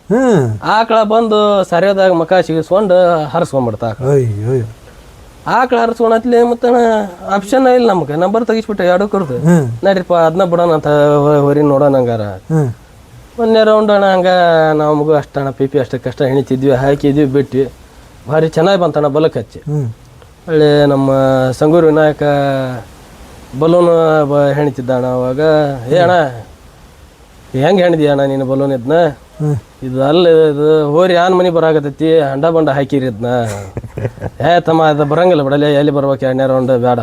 ಆಕಳ ಬಂದು ಸರಿಯಾದಾಗ ಮಕ ಸಿಗಿಸ್ಕೊಂಡು ಹರಿಸ್ಕೊಂಡ್ಬಿಡ್ತ ಆಕಳ. ಆಕಳ ಹರಿಸ್ಕೊಂಡತ್ಲಿ ಮತ್ತೆ ಆಪ್ಷನ್ ಇಲ್ಲ ನಮ್ಗೆ. ನಂಬರ್ ತೆಗಿಸ್ಬಿಟ್ಟೆ 2 ಕರ್ದು, ನಡ್ರಿಪ್ಪ ಅದನ್ನ ಬಿಡೋಣ ಅಂತ ಹೊರಿ ನೋಡೋಣ ಹಂಗಾರ. 1ನೇ ರೌಂಡ್ ಅಣ್ಣ ಹಂಗ ನಾವು ಮಗು ಅಷ್ಟಣ್ಣ ಪಿಪಿ ಅಷ್ಟಕ್ಕಷ್ಟ ಹೆಣಿತಿದ್ವಿ, ಹಾಕಿದ್ವಿ, ಬಿಟ್ವಿ. ಭಾರಿ ಚೆನ್ನಾಗಿ ಬಂತಣ್ಣ ಬಲಕ್ಕೆ ಹಚ್ಚಿ. ಒಳ್ಳೆ ನಮ್ಮ ಸಂಗೂರು ವಿನಾಯಕ ಬಲೂನ್ ಹೆಣಿತಿದ್ದ ಅಣ್ಣ ಅವಾಗ. ಅಣ್ಣ ಹೆಂಗೆ ಹೆಣಿದಿ ಅಣ್ಣ ನೀನು ಬಲೂನ್ ಇದನ್ನ? ಇದು ಅಲ್ಲ, ಇದು ಹೋರಿ ಆನ್ ಮನಿ ಬರಾಕತ್ತೈತಿ, ಅಂಡ ಬಂಡ ಹಾಕಿರಿ ಇದನ್ನ. ತಮ್ಮ ಅದು ಬರಂಗಿಲ್ಲ ಬಿಡಲ್ಲ, ಎಲ್ಲಿ ಬರ್ಬೇಕು 2ನೇ ರೌಂಡ್ ಬೇಡ.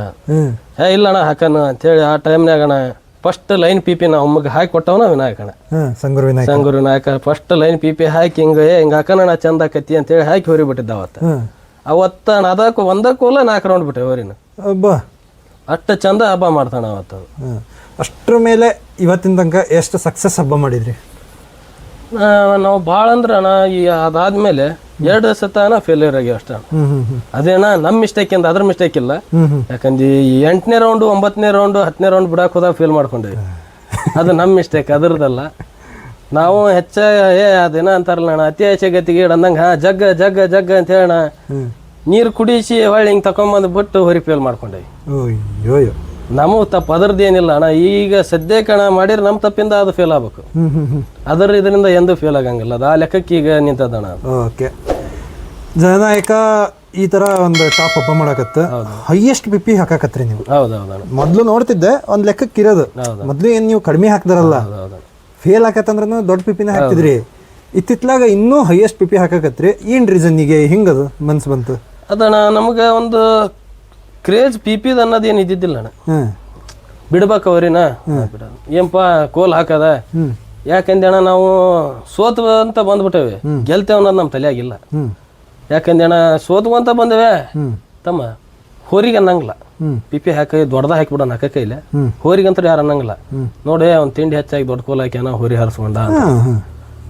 ಇಲ್ಲ ಅಣ್ಣ ಹಾಕಣ ಅಂತೇಳಿ ಆ ಟೈಮ್ನಾಗ ಅಣ್ಣ ಫಸ್ಟ್ ಲೈನ್ ಪಿಪಿ ನಾವು ಒಮ್ಮಗೆ ಹಾಕಿ ಕೊಟ್ಟವನ ವಿನಾಯಕಣ್ಣ, ಸಂಗೂರು ವಿನಾಯಕ. ಫಸ್ಟ್ ಲೈನ್ ಪಿಪಿ ಹಾಕಿ ಹಿಂಗ ಹಾಕಣ ಚಂದ ಆಕತಿ ಅಂತೇಳಿ ಹಾಕಿ ಹೊರಿ ಬಿಟ್ಟಿದ್ದ ಅವತ್ತ ಅದಕ್ಕೂ 1 ಕೋಲ 4 ರೌಂಡ್ ಬಿಟ್ಟೆ ಹೋರಿನ. ಅಷ್ಟು ಚಂದ ಹಬ್ಬ ಮಾಡ್ತಾನ ಅವತ್ತು. ಅಷ್ಟ್ರ ಮೇಲೆ ಇವತ್ತಿನ ತನಕ ಎಷ್ಟು ಸಕ್ಸಸ್ ಹಬ್ಬ ಮಾಡಿದ್ರಿ? ನಾವು ಭಾಳ ಅಂದ್ರೆ ಅಣ್ಣ ಈ ಅದಾದ್ಮೇಲೆ 2 ಸತನ ಫೇಲ್ಯೂರ್ ಆಗ್ಯಾವ ಅಷ್ಟ. ಅದೇನ ನಮ್ಮ ಮಿಸ್ಟೇಕ್ ಇಂದ ಅದ್ರ ಮಿಸ್ಟೇಕ್ ಇಲ್ಲ. ಯಾಕಂದ್ರೆ ಈ 8ನೇ ರೌಂಡ್ 9ನೇ ರೌಂಡ್ 10ನೇ ರೌಂಡ್ ಬಿಡಾಕ್ ಹೋದಾಗ ಫೇಲ್ ಮಾಡ್ಕೊಂಡ್ವಿ. ಅದು ನಮ್ಮ ಮಿಸ್ಟೇಕ್, ಅದ್ರದಲ್ಲ. ನಾವು ಅದೇನ ಅಂತಾರಲ್ಲ ಅಣ್ಣ, ಅತಿ ಹೆಚ್ಚೆ ಗತಿಗೆ ಅಂದಂಗ ಜಗ್ಗ ಜಗ್ಗ ಜಗ್ಗ ಅಂತ ಹೇಳೋಣ, ನೀರು ಕುಡಿಸಿ ಹೊಳ್ಳಿ ಹಿಂಗೆ ತಕೊಂಬಂದು ಬಿಟ್ಟು ಹೊರಿ ಫೇಲ್ ಮಾಡ್ಕೊಂಡೇವಿ. ನಮಗ್ ತಪ್ಪು ಅದ್ರದ್ದೇನಿಲ್ಲ ಅಣ್ಣ. ಈಗ ಸದ್ಯಕ್ಕೆ ಅಣ್ಣ ಮಾಡಿದ್ರೆ ನಮ್ಮ ತಪ್ಪಿಂದ ಅದು ಫೇಲ್ ಆಗ್ಬೇಕು, ಇದರಿಂದ ಎಂದೂ ಫೇಲ್ ಆಗಂಗಿಲ್ಲ. ಅದು ಆ ಲೆಕ್ಕಕ್ಕೆ ಈಗ ನಿಂತದಣ್ಣ. ಓಕೆ, ಜನನಾಯಕ ಈ ತರ ಒಂದು ಟಾಪ್ ಹಬ್ಬ ಮಾಡಕತ್ತ, ಹೈಯೆಸ್ಟ್ ಪಿಪಿ ಹಾಕಾಕತ್ರಿ ನೀವು? ಹೌದೌದಣ್ಣ. ಮೊದ್ಲು ನೋಡ್ತಿದ್ದೆ ಒಂದ್ ಲೆಕ್ಕಕ್ಕೆ ಇರೋದು, ಮೊದ್ಲು ಏನ್ ನೀವು ಕಡಿಮೆ ಹಾಕ್ದಾರಲ್ಲ, ಫೇಲ್ ಹಾಕತ್ತಂದ್ರ ದೊಡ್ಡ ಪಿಪಿನ ಹಾಕ್ತಿದ್ರಿ. ಇತ್ತಿತ್ಲಾಗ ಇನ್ನೂ ಹೈಯೆಸ್ಟ್ ಪಿಪಿ ಹಾಕಾಕತ್ರಿ. ಏನ್ ರೀಸನ್ನಿಗೆ ಹಿಂಗದು ಮನ್ಸು ಬಂತು? ಅದಣ್ಣ ನಮ್ಗೆ ಒಂದು ಕ್ರೇಜ್ ಪಿಪಿದ ಅನ್ನೋದು ಏನು ಇದ್ದಿದ್ದಿಲ್ಲ ಅಣ್ಣ. ಬಿಡ್ಬೇಕು ಅವ್ರಿನ ಏನಪ್ಪ ಕೋಲ್ ಹಾಕದ. ಯಾಕಂದ್ರೆ ಅಣ್ಣ ನಾವು ಸೋತ್ವ ಅಂತ ಬಂದ್ಬಿಟ್ಟೇವೆ, ಗೆಲ್ತೇವೆ ಅನ್ನೋದು ನಮ್ಮ ತಲೆಯಾಗಿಲ್ಲ. ಯಾಕಂದ್ರೆ ಅಣ್ಣ ಸೋತ್ವ ಅಂತ ಬಂದೇವೆ ತಮ್ಮ, ಹೋರಿಗೆ ಅನ್ನಂಗಿಲ್ಲ. ಪಿಪಿ ಹಾಕಿ ದೊಡ್ಡದ ಹಾಕಿಬಿಡೋಣ ಹಾಕಕ್ಕೆ ಇಲ್ಲ, ಹೋರಿಗಂತ ಯಾರು ಅನ್ನಂಗಿಲ್ಲ. ನೋಡಿ ಅವ್ನು ತಿಂಡಿ ಹೆಚ್ಚಾಗಿ ದೊಡ್ಡ ಕೋಲ್ ಹಾಕ್ಯಾನ ಹೋರಿ ಹರಿಸ್ಕೊಂಡ,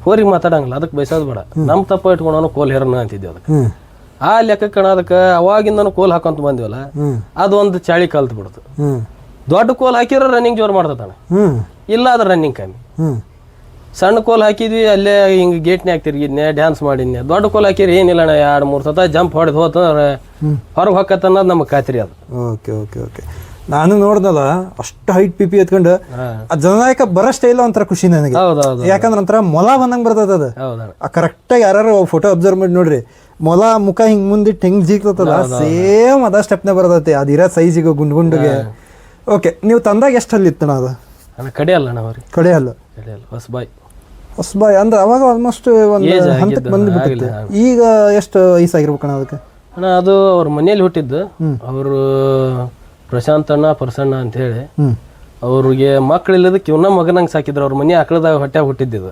ಹೋರಿಗೆ ಮಾತಾಡಂಗಿಲ್ಲ. ಅದಕ್ಕೆ ಬಯಸೋದು ಬೇಡ, ನಮ್ಮ ತಪ್ಪ ಇಟ್ಕೊಂಡು ಕೋಲ್ ಹೇರನ ಅಂತಿದ್ವಿ. ಅದಕ್ಕೆ ಆ ಲೆಕ್ಕಕ್ಕೆ ಅದಕ್ಕೆ ಅವಾಗಿಂದನು ಕೋಲ್ ಹಾಕೊಂತ ಬಂದಿವಲ್ಲ, ಅದು ಒಂದು ಚಾಳಿ ಕಲ್ತು ಬಿಡ್ತು. ದೊಡ್ಡ ಕೋಲ್ ಹಾಕಿರೋ ರನ್ನಿಂಗ್ ಜೋರು ಮಾಡ್ತಾನೆ, ಇಲ್ಲ ಅದ್ರ ರನ್ನಿಂಗ್ ಕಮ್ಮಿ. ಸಣ್ಣ ಕೋಲ್ ಹಾಕಿದ್ವಿ ಅಲ್ಲೇ ಹಿಂಗೆ ಗೇಟ್ನ್ಯಾಗ ತಿರ್ಗಿದ್ನೆ ಡ್ಯಾನ್ಸ್ ಮಾಡಿದ್ನೆ. ದೊಡ್ಡ ಕೋಲ್ ಹಾಕಿರಿ ಏನಿಲ್ಲ ಅಣ್ಣ 2-3 ಸತ ಜಂಪ್ ಹೊಡೆದು ಹೋತಂದ್ರೆ ಹೊರಗೆ ಹೊಕ್ಕತ್ತ ಅನ್ನೋದು ನಮಗೆ ಖಾತ್ರಿ ಅದು. Okay okay okay. ನಾನು ನೋಡ್ದಲ್ಲ ಅಷ್ಟು ಹೈಟ್ ಪಿ ಎತ್ಕೊಂಡು ಆ ಜನನಾಯಕ ಬರೋ ಸ್ಟೈಲ್ ಒಂಥರ ಖುಷಿ ನನಗೆ. ಹೌದೌದು ಯಾಕಂದ್ರೆ ಒಂಥರ ಮೊಲ ಬಂದಂಗೆ ಬರ್ತದ ಅದು. ಹೌದಣ್ಣ. ಕರೆಕ್ಟಾಗಿ ಯಾರು ಫೋಟೋ ಅಬ್ಸರ್ವ್ ಮಾಡಿ ನೋಡ್ರಿ, ಮೊಲ ಮುಖ ಹಿಂಗೆ ಮುಂದಿಟ್ಟು ಹೆಂಗೆ ಜೀಗ್ತದಲ್ಲ ಸೇಮ್ ಅದ ಸ್ಟೆಪ್ನೇ ಬರ್ತೈತಿ ಅದು ಇರೋ ಸೈಜಿಗೆ ಗುಂಡಿಗೆ. ಓಕೆ, ನೀವು ತಂದಾಗ ಎಷ್ಟು ಹಲ್ಲಿತ್ತಣ ಅದು? ಕಡೆ ಅಲ್ಲ ಅಣ್ಣ ಅವ್ರಿಗೆ ಕಡೆ ಹಲ್ಲು ಹೊಸಬಾಯಿ ಅಂದ್ರೆ ಅವಾಗ ಆಲ್ಮೋಸ್ಟ್ ಒಂದು ಹಂತಕ್ಕೆ ಬಂದ್ಬಿಟ್ಟಿತ್ತು. ಈಗ ಎಷ್ಟು ವಯಸ್ಸಾಗಿರ್ಬೇಕಣ್ಣ ಅದಕ್ಕೆ? ಅಣ್ಣ ಅದು ಅವ್ರ ಮನೇಲಿ ಹುಟ್ಟಿದ್ದು. ಅವರು ಪ್ರಶಾಂತ್ ಅಣ್ಣ ಪರ್ಸಣ್ಣ ಅಂತ ಹೇಳಿ ಅವ್ರಿಗೆ ಮಕ್ಕಳಿಲ್ಲದಕ್ಕೆ ಇವನ್ನ ಮಗನಂಗೆ ಸಾಕಿದ್ರು. ಅವ್ರ ಮನೆ ಆಕಳದಾಗ ಹೊಟ್ಟೆ ಹುಟ್ಟಿದ್ದು.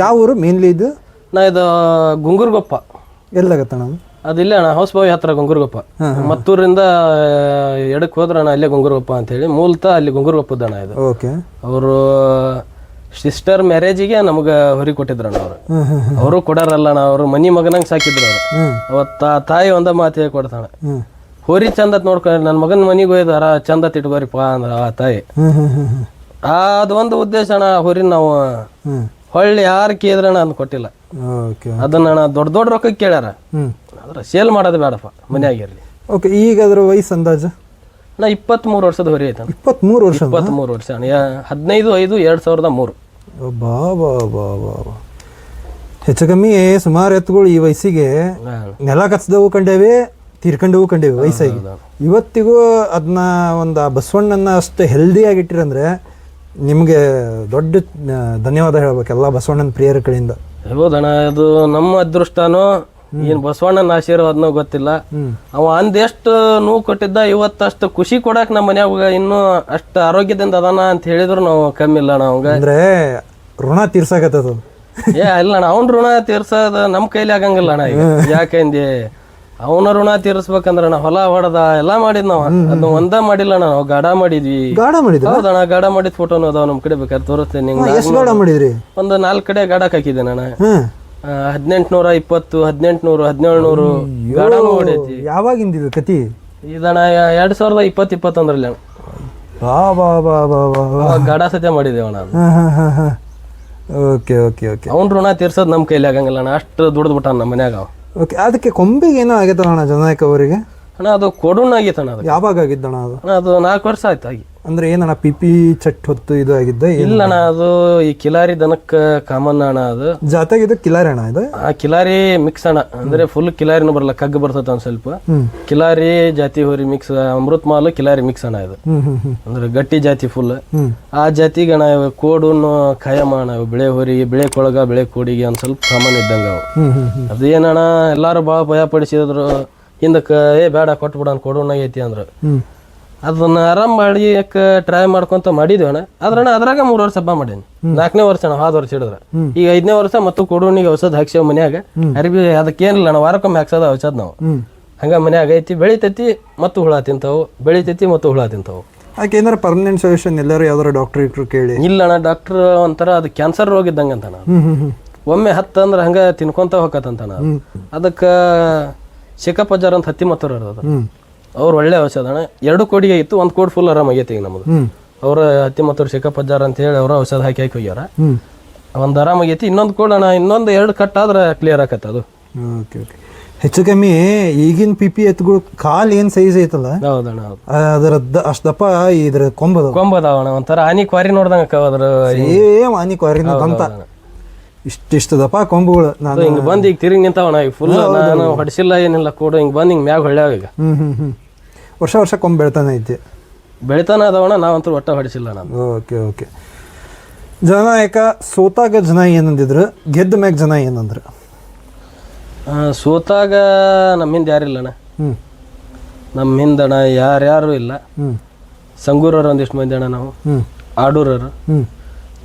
ಯಾವ ಊರು ಮೇನ್ಲಿ ಇದು? ಇದು ಗುಂಗುರ್ಗೊಪ್ಪ. ಎಲ್ಲಾಗತ್ತಣ್ಣ ಅದಿಲ್ಲ ಅಣ್ಣ, ಹೊಸಬಾವಿ ಹತ್ರ ಗುಂಗುರ್ಗೊಪ್ಪ. ಮತ್ತೂರಿಂದ ಎಡಕ್ಕೆ ಹೋದ್ರ ಅಣ್ಣ ಅಲ್ಲೇ ಗುಂಗುರ್ಗೊಪ್ಪ ಅಂತ ಹೇಳಿ. ಮೂಲತಃ ಅಲ್ಲಿ ಗುಂಗುರ್ಗೊಪ್ಪದ ಅಣ್ಣ ಇದು. ಅವರು ಸಿಸ್ಟರ್ ಮ್ಯಾರೇಜಿಗೆ ನಮ್ಗೆ ಹೊರಿ ಕೊಟ್ಟಿದ್ರಣ್ಣ ಅವರು. ಅವರು ಕೊಡಾರಲ್ಲ ಅಣ್ಣ, ಅವ್ರು ಮನಿ ಮಗನಂಗೆ ಸಾಕಿದ್ರು ಅವ್ರು. ಅವತ್ತ ತಾಯಿ ಒಂದ ಮಾತೇ ಕೊಡ್ತಾಳೆ, ಹೋರಿ ಚಂದತ್ ನೋಡ್ಕೊಂಡು ನನ್ನ ಮಗನ ಮನಿಗೆ ಹೋಯ್ದಾರ ಚಂದತ್ ಇಟ್ಕೋರಿಪ್ಪ ಅಂದ್ರ ಆ ತಾಯಿ. ಅದು ಒಂದು ಉದ್ದೇಶ ಅಣ್ಣ. ಹೋರಿ ನಾವು ಹೊಳ್ಳಿ ಯಾರು ಕೇಳಿದ್ರಣ್ಣ ಅಂದ್ ಕೊಟ್ಟಿಲ್ಲ. ಅದನ್ನ ಅಣ್ಣ ದೊಡ್ಡ ರೊಕ್ಕ ಕೇಳ್ಯಾರ, ಅದ್ರ ಸೇಲ್ ಮಾಡೋದು ಬೇಡಪ್ಪ ಮನ್ಯಾಗಿರ್ಲಿ. ಓಕೆ, ಈಗ ಅದ್ರ ವಯಸ್ಸು ಅಂದಾಜು? ನಾ 23 ವರ್ಷದ ಹೊರಿ ಐತ. 23 ವರ್ಷ? 23 ವರ್ಷ ಅಣ್ಣ. 15/5/2003. ಬಾ ಬಾ ಬಾ ಬಾ. ಹೆಚ್ಚು ಕಮ್ಮಿ ಸುಮಾರು ಎತ್ತುಗಳು ಈ ವಯಸ್ಸಿಗೆ ನೆಲ ಕಚ್ದವು ಕಂಡೇವೆ, ತೀರ್ಕೊಂಡವು ಕಂಡೇವೆ ವಯಸ್ಸಾಗಿ. ಇವತ್ತಿಗೂ ಅದನ್ನ ಒಂದು ಬಸವಣ್ಣನ ಅಷ್ಟು ಹೆಲ್ದಿ ಆಗಿಟ್ಟಿರಂದ್ರೆ ನಿಮಗೆ ದೊಡ್ಡ ಧನ್ಯವಾದ ಹೇಳ್ಬೇಕು ಎಲ್ಲ ಬಸವಣ್ಣನ ಪ್ರಿಯರ ಕಡೆಯಿಂದ. ಹೌದಣ್ಣ, ಅದು ನಮ್ಮ ಅದೃಷ್ಟನೋ ಏನ್ ಬಸವಣ್ಣನ ಆಶೀರ್ವಾದನೋ ಗೊತ್ತಿಲ್ಲ. ಅವ ಅಂದೆಷ್ಟು ನೋವು ಕೊಟ್ಟಿದ್ದ, ಇವತ್ತಷ್ಟು ಖುಷಿ ಕೊಡಾಕ್ ನಮ್ಮ ಮನ್ಯಾಗ ಇನ್ನೂ ಅಷ್ಟು ಆರೋಗ್ಯದಿಂದ ಅದಾನ ಅಂತ ಹೇಳಿದ್ರು ನಾವು ಕಮ್ಮಿ ಇಲ್ಲ ಅಣ್ಣ. ಅವಂಗ ಅಂದ್ರೆ ಋಣ ತೀರ್ಸಾಕತ್ತದ. ಇಲ್ಲ ಅಣ್ಣ, ಅವ್ನ ಋಣ ತೀರ್ಸೋದ ನಮ್ಮ ಕೈಲಿ ಆಗಂಗಿಲ್ಲ ಅಣ್ಣ. ಈಗ ಯಾಕಂದೆ ಅವನ ಋಣ ತೀರಿಸ್ಬೇಕಂದ್ರ ನಾ ಹೊಲ ಹೊಡೆದ ಎಲ್ಲಾ ಮಾಡಿದ್ ನಾವ್. ಅದನ್ನ ಒಂದ ಮಾಡಿಲ್ಲ ನಾವು, ಗಾಢ ಮಾಡಿದ್ವಿ. ಹೌದಣ್ಣ, ಗಾಢ ಮಾಡಿದ ಫೋಟೋನು ಅದಾವ ನಮ್ ಕಡೆ, ಬೇಕಾದ್ರೆ ತೋರಿಸ್ತೇನೆ ನಿಂಗೆ. ಒಂದು 4 ಕಡೆ ಗಾಢಕ್ ಹಾಕಿದ್ದೆ ನಾನು. 1820, 1800, 1700 ಗಾಢನು ಹೊಡೈತಿ. ಯಾವಾಗಿಂದ ಕತಿ ಇದಣ್ಣ? 2020-21 ಗಾಢ ಸತ್ಯ ಮಾಡಿದೇವ ನಾನು. ಅವ್ನ ಋಣ ತೀರ್ಸೋದ್ ನಮ್ ಕೈಲಿ ಆಗಂಗಿಲ್ಲ ಅಣ್ಣ, ಅಷ್ಟು ದುಡ್ದು ಬಿಟ್ಟ ನಮ್ಮ ಮನ್ಯಾಗ. ಓಕೆ, ಅದಕ್ಕೆ ಕೊಂಬಿಗೆ ಏನೋ ಆಗೈತಣ್ಣ ಜನನಾಯಕ ಅವರಿಗೆ? ಅಣ್ಣ ಅದು ಕೊಡೂನ್ ಆಗೈತಣ್ಣ. ಅದು ಯಾವಾಗ ಆಗಿದ್ದಣ್ಣ? ಅದು 4 ವರ್ಷ ಆಯ್ತು ಆಗಿ. ಅಂದ್ರೆ ಏನಣ್ಣ ಪಿಪಿ ಚಟ್ ಹೊತ್ತು ಇದು ಆಗಿದ್ದ? ಇಲ್ಲ ಅಣ್ಣ, ಅದು ಈ ಕಿಲಾರಿ ದನಕ್ಕ ಕಾಮನ್ ಅಣ್ಣ. ಅದು ಜಾತಾಗಿದ್ದು ಕಿಲಾರಿ ಅಣ್ಣ ಇದು? ಆ ಕಿಲಾರಿ ಮಿಕ್ಸ್ ಅಣ್ಣ, ಅಂದ್ರೆ ಫುಲ್ ಕಿಲಾರಿನೂ ಬರಲ್ಲ, ಕಗ್ಗ ಬರ್ತದ ಒಂದ್ ಸ್ವಲ್ಪ. ಕಿಲಾರಿ ಜಾತಿ ಹೋರಿ ಮಿಕ್ಸ್, ಅಮೃತ್ ಮಾಲು ಕಿಲಾರಿ ಮಿಕ್ಸ್ ಅಣ್ಣ ಇದು. ಅಂದ್ರೆ ಗಟ್ಟಿ ಜಾತಿ ಫುಲ್. ಆ ಜಾತಿಗೆ ಅಣ್ಣ ಕೋಡುನು ಖಾಯಮ ಅಣ್ಣ. ಬೆಳೆ ಹೋರಿಗೆ, ಬೆಳೆ ಕೊಳಗ, ಬೆಳೆ ಕೋಡಿಗೆ ಒಂದ್ ಸ್ವಲ್ಪ ಕಾಮನ್ ಇದ್ದಂಗ ಅವು. ಅದೇನಣ್ಣ ಎಲ್ಲಾರು ಭಾಳ ಭಯ ಪಡಿಸಿದ್ರು. ಹಿಂದಕ್ಕ ಬೇಡ ಕೊಟ್ಬಿಡ ಕೊಡೋಣ ಐತಿ ಅಂದ್ರು. ಅದನ್ನ ಆರಾಮ್ ಮಾಡಿ ಟ್ರೈ ಮಾಡ್ಕೊಂತ ಮಾಡಿದ್ವಿ ಅಣ್ಣ. ಅದ್ರಣ್ಣ ಅದ್ರಾಗ 3 ವರ್ಷ ಹಬ್ಬ ಮಾಡೀನಿ. 4ನೇ ವರ್ಷ ಅಣ್ಣ, 5 ವರ್ಷ ಹಿಡಿದ್ರ. ಈಗ 5ನೇ ವರ್ಷ ಮತ್ತು ಕೊಡೋಣಿಗೆ ಔಷಧ ಹಾಕ್ಸೇವ್ ಮನ್ಯಾಗ. ಅರಿಬಿ ಅದಕ್ಕೇನಿಲ್ಲ ಅಣ್ಣ, ವಾರಕ್ಕೊಮ್ಮೆ ಹಾಕ್ಸೋದ ಔಷಧ ನಾವು. ಹಂಗ ಮನ್ಯಾಗ ಐತಿ, ಬೆಳಿತೈತಿ ಮತ್ತು ಹುಳ ತಿಂತಾವು, ಬೆಳಿತೈತಿ ಮತ್ತು ಹುಳ ತಿಂತಾವು. ಅದಕ್ಕೆ ಏನಾರ ಪರ್ಮನೆಂಟ್ ಸೊಲ್ಯೂಷನ್ ಎಲ್ಲರೂ ಯಾವ್ದಾರ ಡಾಕ್ಟರ್ ಕೇಳಿ? ಇಲ್ಲ ಅಣ್ಣ, ಡಾಕ್ಟರ್ ಒಂಥರ ಅದು ಕ್ಯಾನ್ಸರ್ ರೋಗ ಇದ್ದಂಗ ಅಂತ. ಒಮ್ಮೆ ಹತ್ತಂದ್ರ ಹಂಗ ತಿನ್ಕೊಂತ ಹೋಗತ್ತಂತ. ಅದಕ್ಕ ಶಿಖಪಜಾರ್ ಅಂತ ಹತ್ತಿ ಮತ್ತವ್ರು ಇರೋದು, ಅವ್ರು ಒಳ್ಳೆ ಔಷಧ ಅಣ್ಣ. 2 ಕೋಡಿಗೆ ಇತ್ತು, 1 ಕೋಡ್ ಫುಲ್ ಆರಾಮಾಗೈತಿ ಈಗ ನಮ್ದು. ಅವ್ರ ಹತ್ತಿ ಮತ್ತವ್ರು ಶಿಖಪಜಾರ್ ಅಂತ ಹೇಳಿ ಅವ್ರ ಔಷಧ ಹಾಕಿ ಹೋಗ್ಯಾರ. ಒಂದ್ ಆರಾಮಾಗೈತಿ. ಇನ್ನೊಂದು ಕೋಡ್ ಅಣ್ಣ, ಇನ್ನೊಂದು 2 ಕಟ್ ಆದ್ರೆ ಕ್ಲಿಯರ್ ಆಕತ್ತ ಅದು. ಹೆಚ್ಚು ಕಮ್ಮಿ ಈಗಿನ ಪಿಪಿ ಎತ್ತುಗಳು ಕಾಲ್ ಏನ್ ಸೈಜ್ ಐತಲ್ಲ, ಹೌದಣ್ಣ, ಅದರ ಅಷ್ಟ ದಪ್ಪ ಇದ್ರ ಕೊಂಬದಾವಣ. ಒಂಥರ ಆನಿ ಕ್ವಾರಿ ನೋಡ್ದಂಗ ಅದ್ರ ಏಮ್ ಆನಿ ಕ್ವಾರಿ ಅಂತ ಇಷ್ಟಿಷ್ಟು ದಪ್ಪ ಕೊಂಬುಗಳು. ನಾನು ಹಿಂಗ್ ಬಂದ್ ಈಗ ತಿರುಗಿ ನಿಂತಾವಣ. ಈಗ ಫುಲ್ ನಾನು ಹೊಡಿಸಿಲ್ಲ ಏನಿಲ್ಲ, ಕೂಡ ಹಿಂಗ್ ಬಂದ್ ಹಿಂಗ್ ಮ್ಯಾಗ ಹೊಳ್ಯಾವ ಈಗ. ವರ್ಷ ವರ್ಷ ಕೊಂಬ್ ಬೆಳ್ತಾನೆ ಐತಿ, ಬೆಳಿತಾನ ಅದಾವಣ. ನಾವಂತೂ ಒಟ್ಟ ಹೊಡಿಸಿಲ್ಲ ನಾನು. Okay okay. ಜನನಾಯಕ ಸೋತಾಗ ಜನ ಏನಂದಿದ್ರು, ಗೆದ್ದ ಮ್ಯಾಗ ಜನ ಏನಂದ್ರು? ಸೋತಾಗ ನಮ್ಮಿಂದ ಯಾರಿಲ್ಲ ಅಣ್ಣ. ನಮ್ಮ ಹಿಂದಣ್ಣ ಯಾರ್ಯಾರು ಇಲ್ಲ. ಸಂಗೂರವ್ರು ಒಂದಿಷ್ಟು ಮಂದಿ ಅಣ್ಣ, ನಾವು ಆಡೂರರು,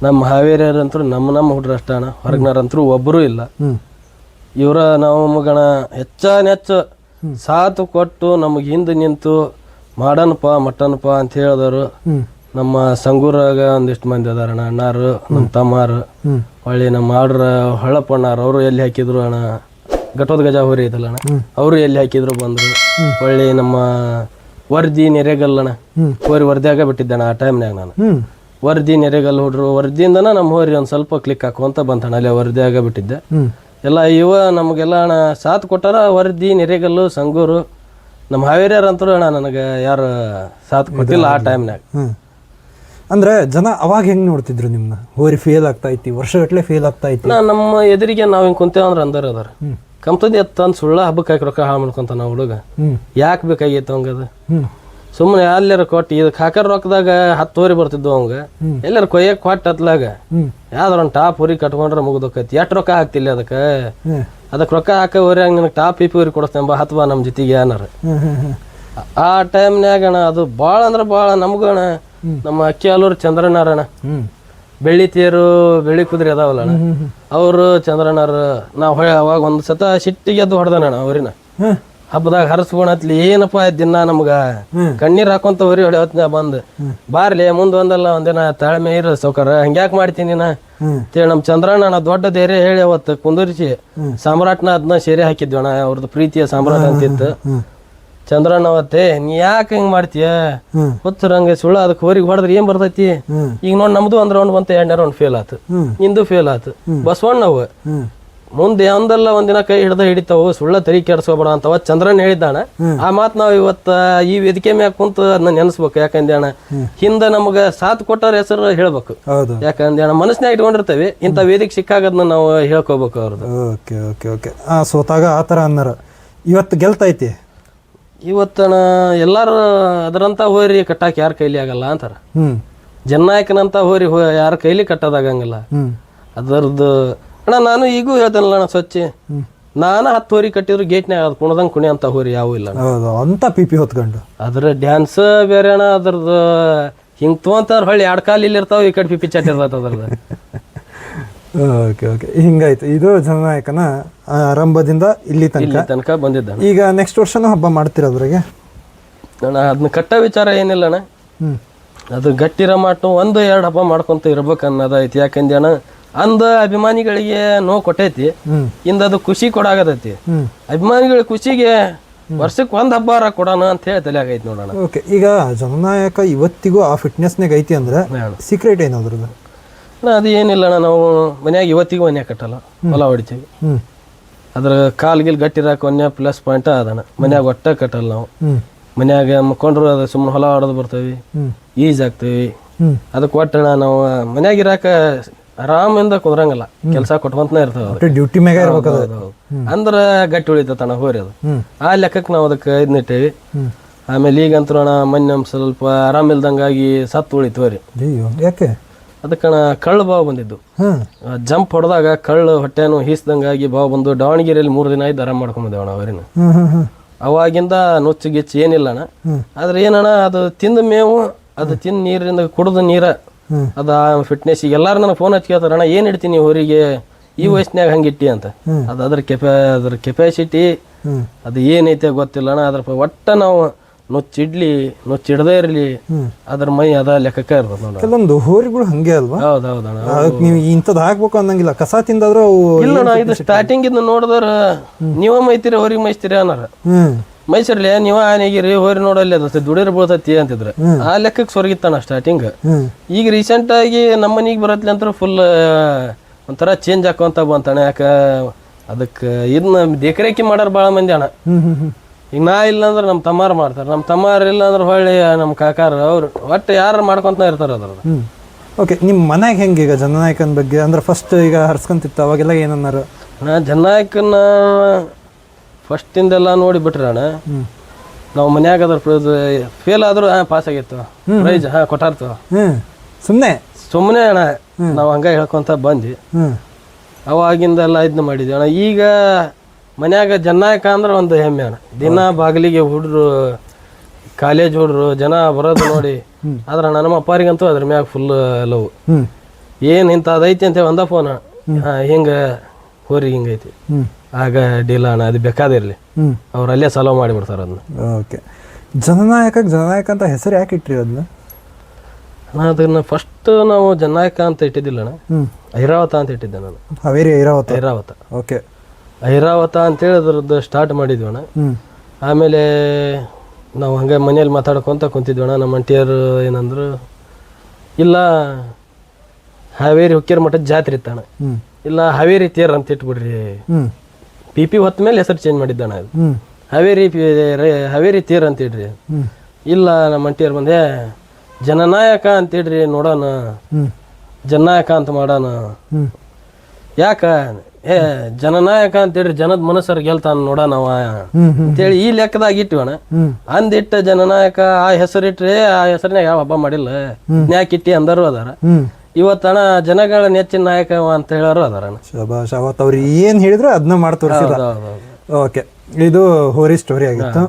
ನಮ್ಮ ಹಾವೇರಿಯರಂತೂ ನಮ್ಮ ಹುಡ್ರ ಅಷ್ಟ ಅಣ್ಣ. ಹೊರಗಿನವ್ರಂತರೂ ಒಬ್ಬರೂ ಇಲ್ಲ. ಇವರ ನಾವು ಮಗಣ ಹೆಚ್ಚು ಸಾಥ್ ಕೊಟ್ಟು ನಮಗೆ ಹಿಂದೆ ನಿಂತು ಮಾಡನಪ್ಪ ಮಟ್ಟನಪ್ಪ ಅಂತ ಹೇಳಿದವರು ನಮ್ಮ ಸಂಗೂರಾಗ ಒಂದಿಷ್ಟು ಮಂದಿ ಅದಾರಣ್ಣ. ಅಣ್ಣಾರು, ನಮ್ಮ ತಮ್ಮಾರು, ಹೊಳ್ಳಿ ನಮ್ಮ ಆಡ್ರ ಹಳ್ಳಪ್ಪಣ್ಣಾರು, ಅವರು ಎಲ್ಲಿ ಹಾಕಿದ್ರು ಅಣ್ಣ. ಘಟೋದ್ ಗಜ ಹೋರಿ ಐತಲ್ಲ ಅಣ್ಣ, ಅವರು ಎಲ್ಲಿ ಹಾಕಿದ್ರು ಬಂದ್ರು. ಹೊಳ್ಳಿ ನಮ್ಮ ವರ್ದಿ ನೆರೆಗಲ್ಲಣ್ಣ, ಹೋರಿ ವರ್ದಿಯಾಗ ಬಿಟ್ಟಿದ್ದಣ್ಣ ಆ ಟೈಮ್ನಾಗ ನಾನು. ವರದಿ ನೆರೆಗಲ್ ಹುಡ್ರು ವರದಿಯಿಂದನ ನಮ್ಮ ಹೋರಿ ಒಂದು ಸ್ವಲ್ಪ ಕ್ಲಿಕ್ ಹಾಕುವಂತ ಬಂತಣ್ಣ ಅಲ್ಲೇ ವರದಿ ಆಗಬಿಟ್ಟಿದ್ದೆ ಎಲ್ಲ ನಮಗೆಲ್ಲ ಅಣ್ಣ ಸಾಥ್ ಕೊಟ್ಟಾರ. ವರದಿ ನೆರೆಗಲ್ಲು ಸಂಗೂರು ನಮ್ಮ ಹಾವೇರಿಯರಂತರೂ ಅಣ್ಣ ನನಗೆ ಯಾರು ಸಾಥ್ ಕೊಟ್ಟಿಲ್ಲ ಆ ಟೈಮ್ನಾಗ. ಅಂದ್ರೆ ಜನ ಅವಾಗ ಹೆಂಗ್ ನೋಡ್ತಿದ್ರು ನಿಮ್ನ? ಹೋರಿ ಫೇಲ್ ಆಗ್ತಾ ಐತಿ, ವರ್ಷಗಟ್ಲೆ ಫೇಲ್ ಆಗ್ತಾ ಐತಿ. ನಮ್ಮ ಎದುರಿಗೆ ನಾವ್ ಹಿಂಗ್ ಕುಂತೇವ ಅಂದ್ರೆ ಅಂದಾರ ಅದಾರ ಕಂಪ್ತದ ಎತ್ತಂದ್ ಸುಳ್ಳ ಹಬ್ಬಕ್ಕೆ ಹಾಕಿ ರೊಕ್ಕ ಹಾಳು ಮಾಡ್ಕೊಂತ ನಾವು ಹುಡುಗ ಯಾಕೆ ಬೇಕಾಗಿತ್ತು ಅವಂಗದ ಸುಮ್ಮನೆ ಎಲ್ಲಾರ ಕೊಟ್ಟು ಇದಕ್ಕೆ ಹಾಕರ್ ರೊಕ್ಕದಾಗ 10 ಹೋರಿ ಬರ್ತಿದ್ವು ಅವಂಗ ಎಲ್ಲಾರ ಕೊಯ್ಯಕ್ ಕೊಟ್ಟ ಹತ್ಲಾಗ ಯಾವ್ದಾರ ಒಂದು ಟಾಪ್ ಹೋರಿ ಕಟ್ಕೊಂಡ್ರೆ ಮುಗಿದೋಕೈತಿ. ಎಷ್ಟು ರೊಕ್ಕ ಹಾಕ್ತಿಲ್ಲ ಅದಕ್ಕೆ ರೊಕ್ಕ ಹಾಕ ಹೋರಿ ಹಂಗ ನನಗೆ ಟಾಪ್ ಪಿಪಿ ಹೋರಿ ಕೊಡಿಸ್ತೇನೆ ಹತ್ವಾ ನಮ್ಮ ಜೊತೆಗೆ ಏನಾರ ಆ ಟೈಮ್ನ್ಯಾಗ ಅಣ್ಣ ಅದು ಭಾಳ ಅಂದ್ರೆ ಭಾಳ ನಮ್ಗಣ ನಮ್ಮ ಅಕ್ಕಿ ಹಾಲೂರು ಚಂದ್ರನಾರಣ ಬೆಳ್ಳಿ ತೇರು ಬೆಳ್ಳಿ ಕುದುರೆ ಅದಾವಲ್ಲ ಅಣ್ಣ ಅವರು ಚಂದ್ರನಾರ ನಾವು ಅವಾಗ ಒಂದು ಸತ ಸಿಟ್ಟಿಗೆ ಎದ್ದು ಹೊಡೆದಣ್ಣ ಅವರಿನ ಹಬ್ಬದಾಗ ಹರಸ್ಕೊಳತ್ಲಿ ಏನಪ್ಪಾ ದಿನ ನಮ್ಗ ಕಣ್ಣೀರ್ ಹಾಕೊಂತ ಹೊರಿ ಹೊಡೆವತ್ನ ಬಂದ್ ಬಾರ್ಲಿ ಮುಂದ್ ಒಂದಲ್ಲ ಒಂದಿನ ತಾಳ್ಮೆ ಇರ ಸೌಕರ್ಯ ಹಂಗ್ಯಾಕ್ ಮಾಡ್ತೀನಿ ನಾ ನಮ್ ಚಂದ್ರಣ್ಣ ದೊಡ್ಡ ಧೈರ್ಯ ಹೇಳಿ ಅವತ್ತು ಕುಂದರ್ಸಿ ಸಾಮ್ರಾಟ್ನ ಅದನ್ನ ಸೇರೆ ಹಾಕಿದ್ವಣ್ಣ ಅವ್ರದ್ದು ಪ್ರೀತಿಯ ಸಾಮ್ರಾಟ್ ಅಂತಿತ್ತು. ಚಂದ್ರಣ್ಣ ಅವತ್ತೇ ನೀ ಯಾಕೆ ಹಿಂಗ್ ಮಾಡ್ತೀಯ ಹುಚ್ಚರಂಗೆ ಸುಳ್ಳ ಅದಕ್ಕೆ ಹೋರಿಗೆ ಹೊಡೆದ್ರೆ ಏನ್ ಬರ್ತೈತಿ ಈಗ ನೋಡ್ ನಮ್ದು ಒಂದ್ ರೌಂಡ್ ಬಂತ 2ನೇ ರೌಂಡ್ ಫೇಲ್ ಆತು ನಿಂದು ಫೇಲ್ ಆತು ಬಸವಣ್ಣವು ಮುಂದೆ ಒಂದಲ್ಲ ಒಂದಿನ ಕೈ ಹಿಡಿತಾವು ಸುಳ್ಳ ತರಿ ಕೆಡ್ಸ್ಕೊಬೇಡ ಅಂತವ ಚಂದ್ರನ್ ಹೇಳಿದ್ದಾನ. ಆ ಮಾತ್ ನಾವ್ ಇವತ್ತ ಈ ವೇದಿಕೆ ಮ್ಯಾಗ ಕುಂತ ಅದನ್ನ ನೆನ್ಸ್ಬೇಕು. ಯಾಕಂದ್ರೆ ಅಣ್ಣ ಹಿಂದ ನಮಗ ಸಾಥ್ ಕೊಟ್ಟಾರ ಹೆಸರು ಹೇಳ್ಬೇಕು. ಯಾಕಂದ್ರೆ ಅಣ್ಣ ಮನಸ್ಸಿನಾಗ ಇಟ್ಕೊಂಡಿರ್ತೇವೆ ಇಂಥ ವೇದಿಕೆ ಸಿಕ್ಕಾಗದ್ನ ನಾವು ಹೇಳ್ಕೋಬೇಕು ಅವ್ರದ್ದು. ಸೋತಾಗ ಆತರ ಅನ್ನರ ಇವತ್ತು ಗೆಲ್ತೈತಿ. ಇವತ್ತಣ ಎಲ್ಲಾರು ಅದರಂತ ಹೋರಿ ಕಟ್ಟಾಕ ಯಾರ ಕೈಲಿ ಆಗಲ್ಲ ಅಂತಾರ. ಜನನಾಯಕನಂತ ಹೋರಿ ಯಾರ ಕೈಲಿ ಕಟ್ಟೋದಾಗಂಗಿಲ್ಲ ಅದರದ್ದು ಅಣ್ಣ. ನಾನು ಈಗೂ ಹೇಳ್ತೇನಲ್ಲ ಅಣ್ಣ ಸ್ವಚ್ಛ ನಾನು 10 ಹೋರಿ ಕಟ್ಟಿದ್ರು ಗೇಟ್ನ್ಯಾಗ ಅದು ಕುಣದಂಗ್ ಕುಣಿ ಅಂತ ಹೋರಿ ಯಾವ ಇಲ್ಲ ಅಂತ ಪಿಪಿ ಹೊತ್ಕೊಂಡು ಅದ್ರ ಡ್ಯಾನ್ಸ್ ಬೇರೆ ಅಣ್ಣ. ಅದ್ರದ್ದು ಹಿಂಗ್ ತೊಗೊಂತಾರ ಹೊಳ್ಳಿ 2 ಕಾಲು ಇಲ್ಲಿ ಇರ್ತಾವ ಈ ಕಡೆ ಪಿಪಿ ಚಟ್ ಇರ್ತೈತೆ ಅದ್ರದ್ದು. ಓಕೆ ಹಿಂಗಾಯ್ತು. ಇದು ಜನನಾಯಕನ ಆರಂಭದಿಂದ ಇಲ್ಲಿ ತನಕ ಬಂದಿದ್ದ. ಈಗ ನೆಕ್ಸ್ಟ್ ವರ್ಷನೂ ಹಬ್ಬ ಮಾಡ್ತಿರೋದ್ರಾಗೆ ಅಣ್ಣ ಅದನ್ನ ಕಟ್ಟ ವಿಚಾರ ಏನಿಲ್ಲ ಅಣ್ಣ. ಅದು ಗಟ್ಟಿರ ಮಾಟು 1-2 ಹಬ್ಬ ಮಾಡ್ಕೊಂತ ಇರ್ಬೇಕು ಅನ್ನೋದೈತಿ. ಯಾಕಂದ್ರೆ ಅಣ್ಣ ಅಂದ ಅಭಿಮಾನಿಗಳಿಗೆ ನೋವು ಕೊಟ್ಟೈತಿ ಇಂದ ಅದು ಖುಷಿ ಕೊಡಾಗತೈತಿ. ಅಭಿಮಾನಿಗಳ ಖುಷಿಗೆ ವರ್ಷಕ್ಕೆ 1 ಹಬ್ಬ ಕೊಡೋಣ ಅಂತ ಹೇಳಿ ತಲೆ ಆಗೈತಿ ನೋಡೋಣ. ಓಕೆ ಈಗ ಜನನಾಯಕ ಇವತ್ತಿಗೂ ಆ ಫಿಟ್ನೆಸ್ನಾಗ ಐತಿ ಅಂದ್ರೆ ಸೀಕ್ರೆಟ್ ಏನಾದ್ರದ್ದು? ಅದು ಏನಿಲ್ಲ ಅಣ್ಣ, ನಾವು ಮನ್ಯಾಗ ಇವತ್ತಿಗೂ ಒನ್ಯ ಕಟ್ಟಲ್ಲ, ಹೊಲ ಹೊಡಿತೀವಿ. ಅದ್ರ ಕಾಲ್ಗಿಲ್ ಗಟ್ಟಿರಾಕ ಒನ್ಯ ಪ್ಲಸ್ ಪಾಯಿಂಟ್ ಅದಣ್ಣ. ಮನ್ಯಾಗ ಒಟ್ಟ ಕಟ್ಟಲ್ಲ ನಾವು. ಮನ್ಯಾಗ ಮಕ್ಕೊಂಡ್ರು ಅದು ಸುಮ್ಮನೆ ಹೊಲ ಹೊಡೆದು ಬರ್ತೀವಿ, ಈಜ್ ಆಗ್ತೀವಿ. ಅದಕ್ಕೆ ಒಟ್ಟಣ ನಾವು ಮನ್ಯಾಗ ಇರಾಕ ಆರಾಮಿಂದ ಕುದ್ರಂಗಲ್ಲ, ಕೆಲಸ ಕೊಟ್ಕೊಂತನೇ ಇರ್ತಾವ. ಡ್ಯೂಟಿ ಮ್ಯಾಗ ಅಂದ್ರ ಗಟ್ಟಿ ಉಳಿತಣ್ಣ ಹೋರಿ ಅದು. ಆ ಲೆಕ್ಕಕ್ಕೆ ನಾವು ಅದಕ್ಕೆ ಇದನ್ನಿಟ್ಟೇವಿ. ಆಮೇಲೆ ಈಗಂತೂ ಅಣ್ಣ ಮೊನ್ನೆ ಸ್ವಲ್ಪ ಆರಾಮಿಲ್ದಂಗಾಗಿ ಸತ್ತು ಉಳಿತು ಹೋರಿ. ಯಾಕೆ? ಅದಕ್ಕಣ ಕಳ್ಳು ಬಾವು ಬಂದಿದ್ದು. ಜಂಪ್ ಹೊಡೆದಾಗ ಕಳ್ಳು ಹೊಟ್ಟೆನು ಹೀಸ್ದಂಗಾಗಿ ಬಾವು ಬಂದು ದಾವಣಗೆರೆಯಲ್ಲಿ 3 ದಿನ ಇದ್ದು ಆರಾಮ್ ಮಾಡ್ಕೊಂಡ್ ಬಂದೇವಣ್ಣ ಅವರಿನ. ಅವಾಗಿಂದ ನುಚ್ಚು ಗಿಚ್ಚು ಏನಿಲ್ಲ ಅಣ್ಣ. ಆದ್ರೆ ಏನಣ್ಣ ಅದು ತಿಂದ ಮೇವು ಅದು ತಿಂದ ನೀರಿಂದ ಕುಡ್ದ ನೀರ ಅದ ಫಿಟ್ನೆಸ್. ಈಗ ಎಲ್ಲಾರು ನನಗೆ ಫೋನ್ ಹಚ್ಚಿ ಕೇಳ್ತಾರ, ಅಣ್ಣ ಏನ್ ಇಡ್ತೀನಿ ಹೊರಿಗೆ ಈ ವಯಸ್ಸಿನಾಗ ಹಂಗಿಟ್ಟಿ ಅಂತ. ಅದ್ರ ಕೆಪಾಸಿಟಿ ಅದು ಏನೈತೆ ಗೊತ್ತಿಲ್ಲ ಅಣ್ಣ. ಅದ್ರ ಒಟ್ಟ ನಾವು ನುಚ್ಚಿಡ್ಲಿ ನುಚ್ಚಿಡದೇ ಇರ್ಲಿ ಅದ್ರ ಮೈ ಅದ ಲೆಕ್ಕಕ್ಕೆ ಇರ್ತದ ನೋಡಿ. ಕೆಲವೊಂದು ಹೋರಿಗಳು ಹಂಗೆ ಅಲ್ವಾ? ಹೌದೌದಣ್ಣ. ನೀವು ಇಂಥದ್ದು ಹಾಕ್ಬೇಕು ಅನ್ನಂಗಿಲ್ಲ, ಕಸ ತಿಂದಾದ್ರು ಇಲ್ಲಣ್ಣ. ಇದು ಸ್ಟಾರ್ಟಿಂಗ್ ಇದ್ ನೋಡಿದ್ರ ನೀವ ಮೈತೀರಿ ಹೊರಿಗೆ ಮೈಸ್ತೀರಿ ಅನ್ನಾರ. ಮೈಸೂರ್ಲಿ ನೀವ ಆನೆಗಿರಿ ಹೋರಿ ನೋಡಲ್ಲಿ ಅದ ದುಡಿರ್ ಬೀಳ್ತತಿ ಅಂತಿದ್ರ. ಆ ಲೆಕ್ಕಕ್ಕೆ ಸೊರಗಿತ್ತಣ್ಣ ಸ್ಟಾರ್ಟಿಂಗ್. ಈಗ ರೀಸೆಂಟ್ ಆಗಿ ನಮ್ಮ ಮನಿಗೆ ಬರತ್ಲಿ ಅಂತ ಫುಲ್ ಒಂಥರ ಚೇಂಜ್ ಹಾಕೋಂತ ಬಂತಣ್ಣ. ಯಾಕ ಅದಕ್ಕೆ ಇದನ್ನ ದೇಖರೇಖಿ ಮಾಡಾರ ಭಾಳ ಮಂದಿ ಅಣ್ಣ. ಈಗ ನಾ ಇಲ್ಲ ಅಂದ್ರೆ ನಮ್ಮ ತಮ್ಮಾರು ಮಾಡ್ತಾರೆ, ನಮ್ಮ ತಮ್ಮಾರು ಇಲ್ಲ ಅಂದ್ರೆ ಹೊಳ್ಳಿ ನಮ್ಮ ಕಾಕಾರ ಅವ್ರು ಒಟ್ಟು ಯಾರು ಮಾಡ್ಕೊಂತ ಇರ್ತಾರೆ ಅದ್ರದ್ದು. ಓಕೆ, ನಿಮ್ಮ ಮನ್ಯಾಗ ಹೆಂಗೆ ಈಗ ಜನನಾಯಕನ ಬಗ್ಗೆ ಅಂದ್ರೆ ಫಸ್ಟ್ ಈಗ ಹರ್ಸ್ಕೊಂತಿತ್ತು ಅವಾಗೆಲ್ಲ ಏನನ್ನಾರು? ನಾ ಜನನಾಯಕನ ಫಸ್ಟಿಂದೆಲ್ಲ ನೋಡಿ ಬಿಟ್ರೆ ಅಣ್ಣ ನಾವು ಮನ್ಯಾಗ ಅದ್ರ ಫೇಲ್ ಆದ್ರೂ ಪಾಸ್ ಆಗಿತ್ತು, ಪ್ರೈಜ್ ಕೊಟ್ಟಾರ್ತು. ಸುಮ್ಮನೆ ಅಣ್ಣ ನಾವು ಹಂಗ ಹೇಳ್ಕೊಂತ ಬಂದ್ವಿ. ಅವಾಗಿಂದೆಲ್ಲ ಇದನ್ನ ಮಾಡಿದ್ವಿ ಅಣ್ಣ. ಈಗ ಮನ್ಯಾಗ ಜನನಾಯಕ ಅಂದ್ರೆ ಒಂದು ಹೆಮ್ಮೆ ಅಣ್ಣ. ದಿನ ಬಾಗಿಲಿಗೆ ಹುಡ್ರು, ಕಾಲೇಜ್ ಹುಡ್ರು ಜನ ಬರೋದು ನೋಡಿ. ಆದ್ರೆ ನಮ್ಮ ಅಪ್ಪಾರಿಗಂತೂ ಅದ್ರ ಮ್ಯಾಗ ಫುಲ್ ಲವ್. ಏನ್ ಇಂಥದೈತಿ ಅಂತ ಒಂದ ಫೋನ್ ಹಿಂಗ ಹೋರಿ ಹಿಂಗೈತಿ ಆಗ ಡೀಲ ಅಣ್ಣ, ಅದು ಬೇಕಾದಿರ್ಲಿ ಅವ್ರು ಅಲ್ಲೇ ಸಲವ್ ಮಾಡಿಬಿಡ್ತಾರ ಅದನ್ನ. ಓಕೆ, ಜನನಾಯಕ ಅಂತ ಹೆಸರು ಯಾಕೆ ಇಟ್ರಿ ಅದನ್ನ? ಅದನ್ನ ಫಸ್ಟ್ ನಾವು ಜನನಾಯಕ ಅಂತ ಇಟ್ಟಿದ್ದಿಲ್ಲ ಅಣ್ಣ, ಐರಾವತ ಅಂತ ಇಟ್ಟಿದ್ದೆ ನಾನು. ಹಾವೇರಿ ಐರಾವತ. ಓಕೆ, ಐರಾವತ ಅಂತೇಳಿ ಅದ್ರದ್ದು ಸ್ಟಾರ್ಟ್ ಮಾಡಿದ್ವಿ ಅಣ್ಣ. ಆಮೇಲೆ ನಾವು ಹಂಗೆ ಮನೇಲಿ ಮಾತಾಡ್ಕೊಂತ ಕುಂತಿದ್ವಿ ಅಣ್ಣ. ನಮ್ಮ ಅಂಟಿಯರು ಏನಂದ್ರು ಇಲ್ಲ ಹಾವೇರಿ ಹುಕ್ಕೇರಿ ಮಠದ ಜಾತ್ರೆ ಇತ್ತಣ್ಣ, ಹ್ಞೂ ಇಲ್ಲ ಹಾವೇರಿ ತೇರ್ ಅಂತ ಇಟ್ಬಿಡ್ರಿ. ಹ್ಞೂ ಪಿ ಪಿ ಹೊತ್ತ ಮೇಲೆ ಹೆಸರು ಚೇಂಜ್ ಮಾಡಿದ್ದಾನ ಅದು. ಹ್ಞೂ ಹಾವೇರಿ ತೇರ್ ಅಂತ ಇಡ್ರಿ. ಹ್ಞೂ ಇಲ್ಲ ನಮ್ಮ ಅಂಟಿಯರ್ ಬಂದೆ ಜನನಾಯಕ ಅಂತೇಳ್ರಿ ನೋಡೋಣ, ಹ್ಞೂ ಜನನಾಯಕ ಅಂತ ಮಾಡೋಣ. ಹ್ಞೂ ಯಾಕ ಜನನಾಯಕ ಅಂತೇಳ್ರಿ ಜನದ ಮನಸ್ಸರ್ ಗೆಲ್ತಾನ ನೋಡೋಣವ ಹ್ಞೂ ಹ್ಞೂ ಅಂತೇಳಿ ಈ ಲೆಕ್ಕದಾಗ ಇಟ್ಟಿವಣ. ಹ್ಞೂ ಅಂದಿಟ್ಟ ಜನನಾಯಕ ಆ ಹೆಸರಿಟ್ರೆ ಆ ಹೆಸರಿನಾಗ ಯಾವ ಹಬ್ಬ ಮಾಡಿಲ್ಲ, ಯಾಕಿಟ್ಟಿ ಅಂದರು ಅದಾರ. ಹ್ಞೂ ಇವತ್ತಣ ಜನಗಳ ನೆಚ್ಚಿನ ನಾಯಕ ಅಂತ ಹೇಳೋರು ಅದಾರಣ. ಶಬಾಷ್. ಅವತ್ತು ಅವ್ರು ಏನು ಹೇಳಿದ್ರು ಅದನ್ನ ಮಾಡಿ ತೋರಿಸಿದ. ಓಕೆ, ಇದು ಹೋರಿ ಸ್ಟೋರಿ ಆಗಿತ್ತು.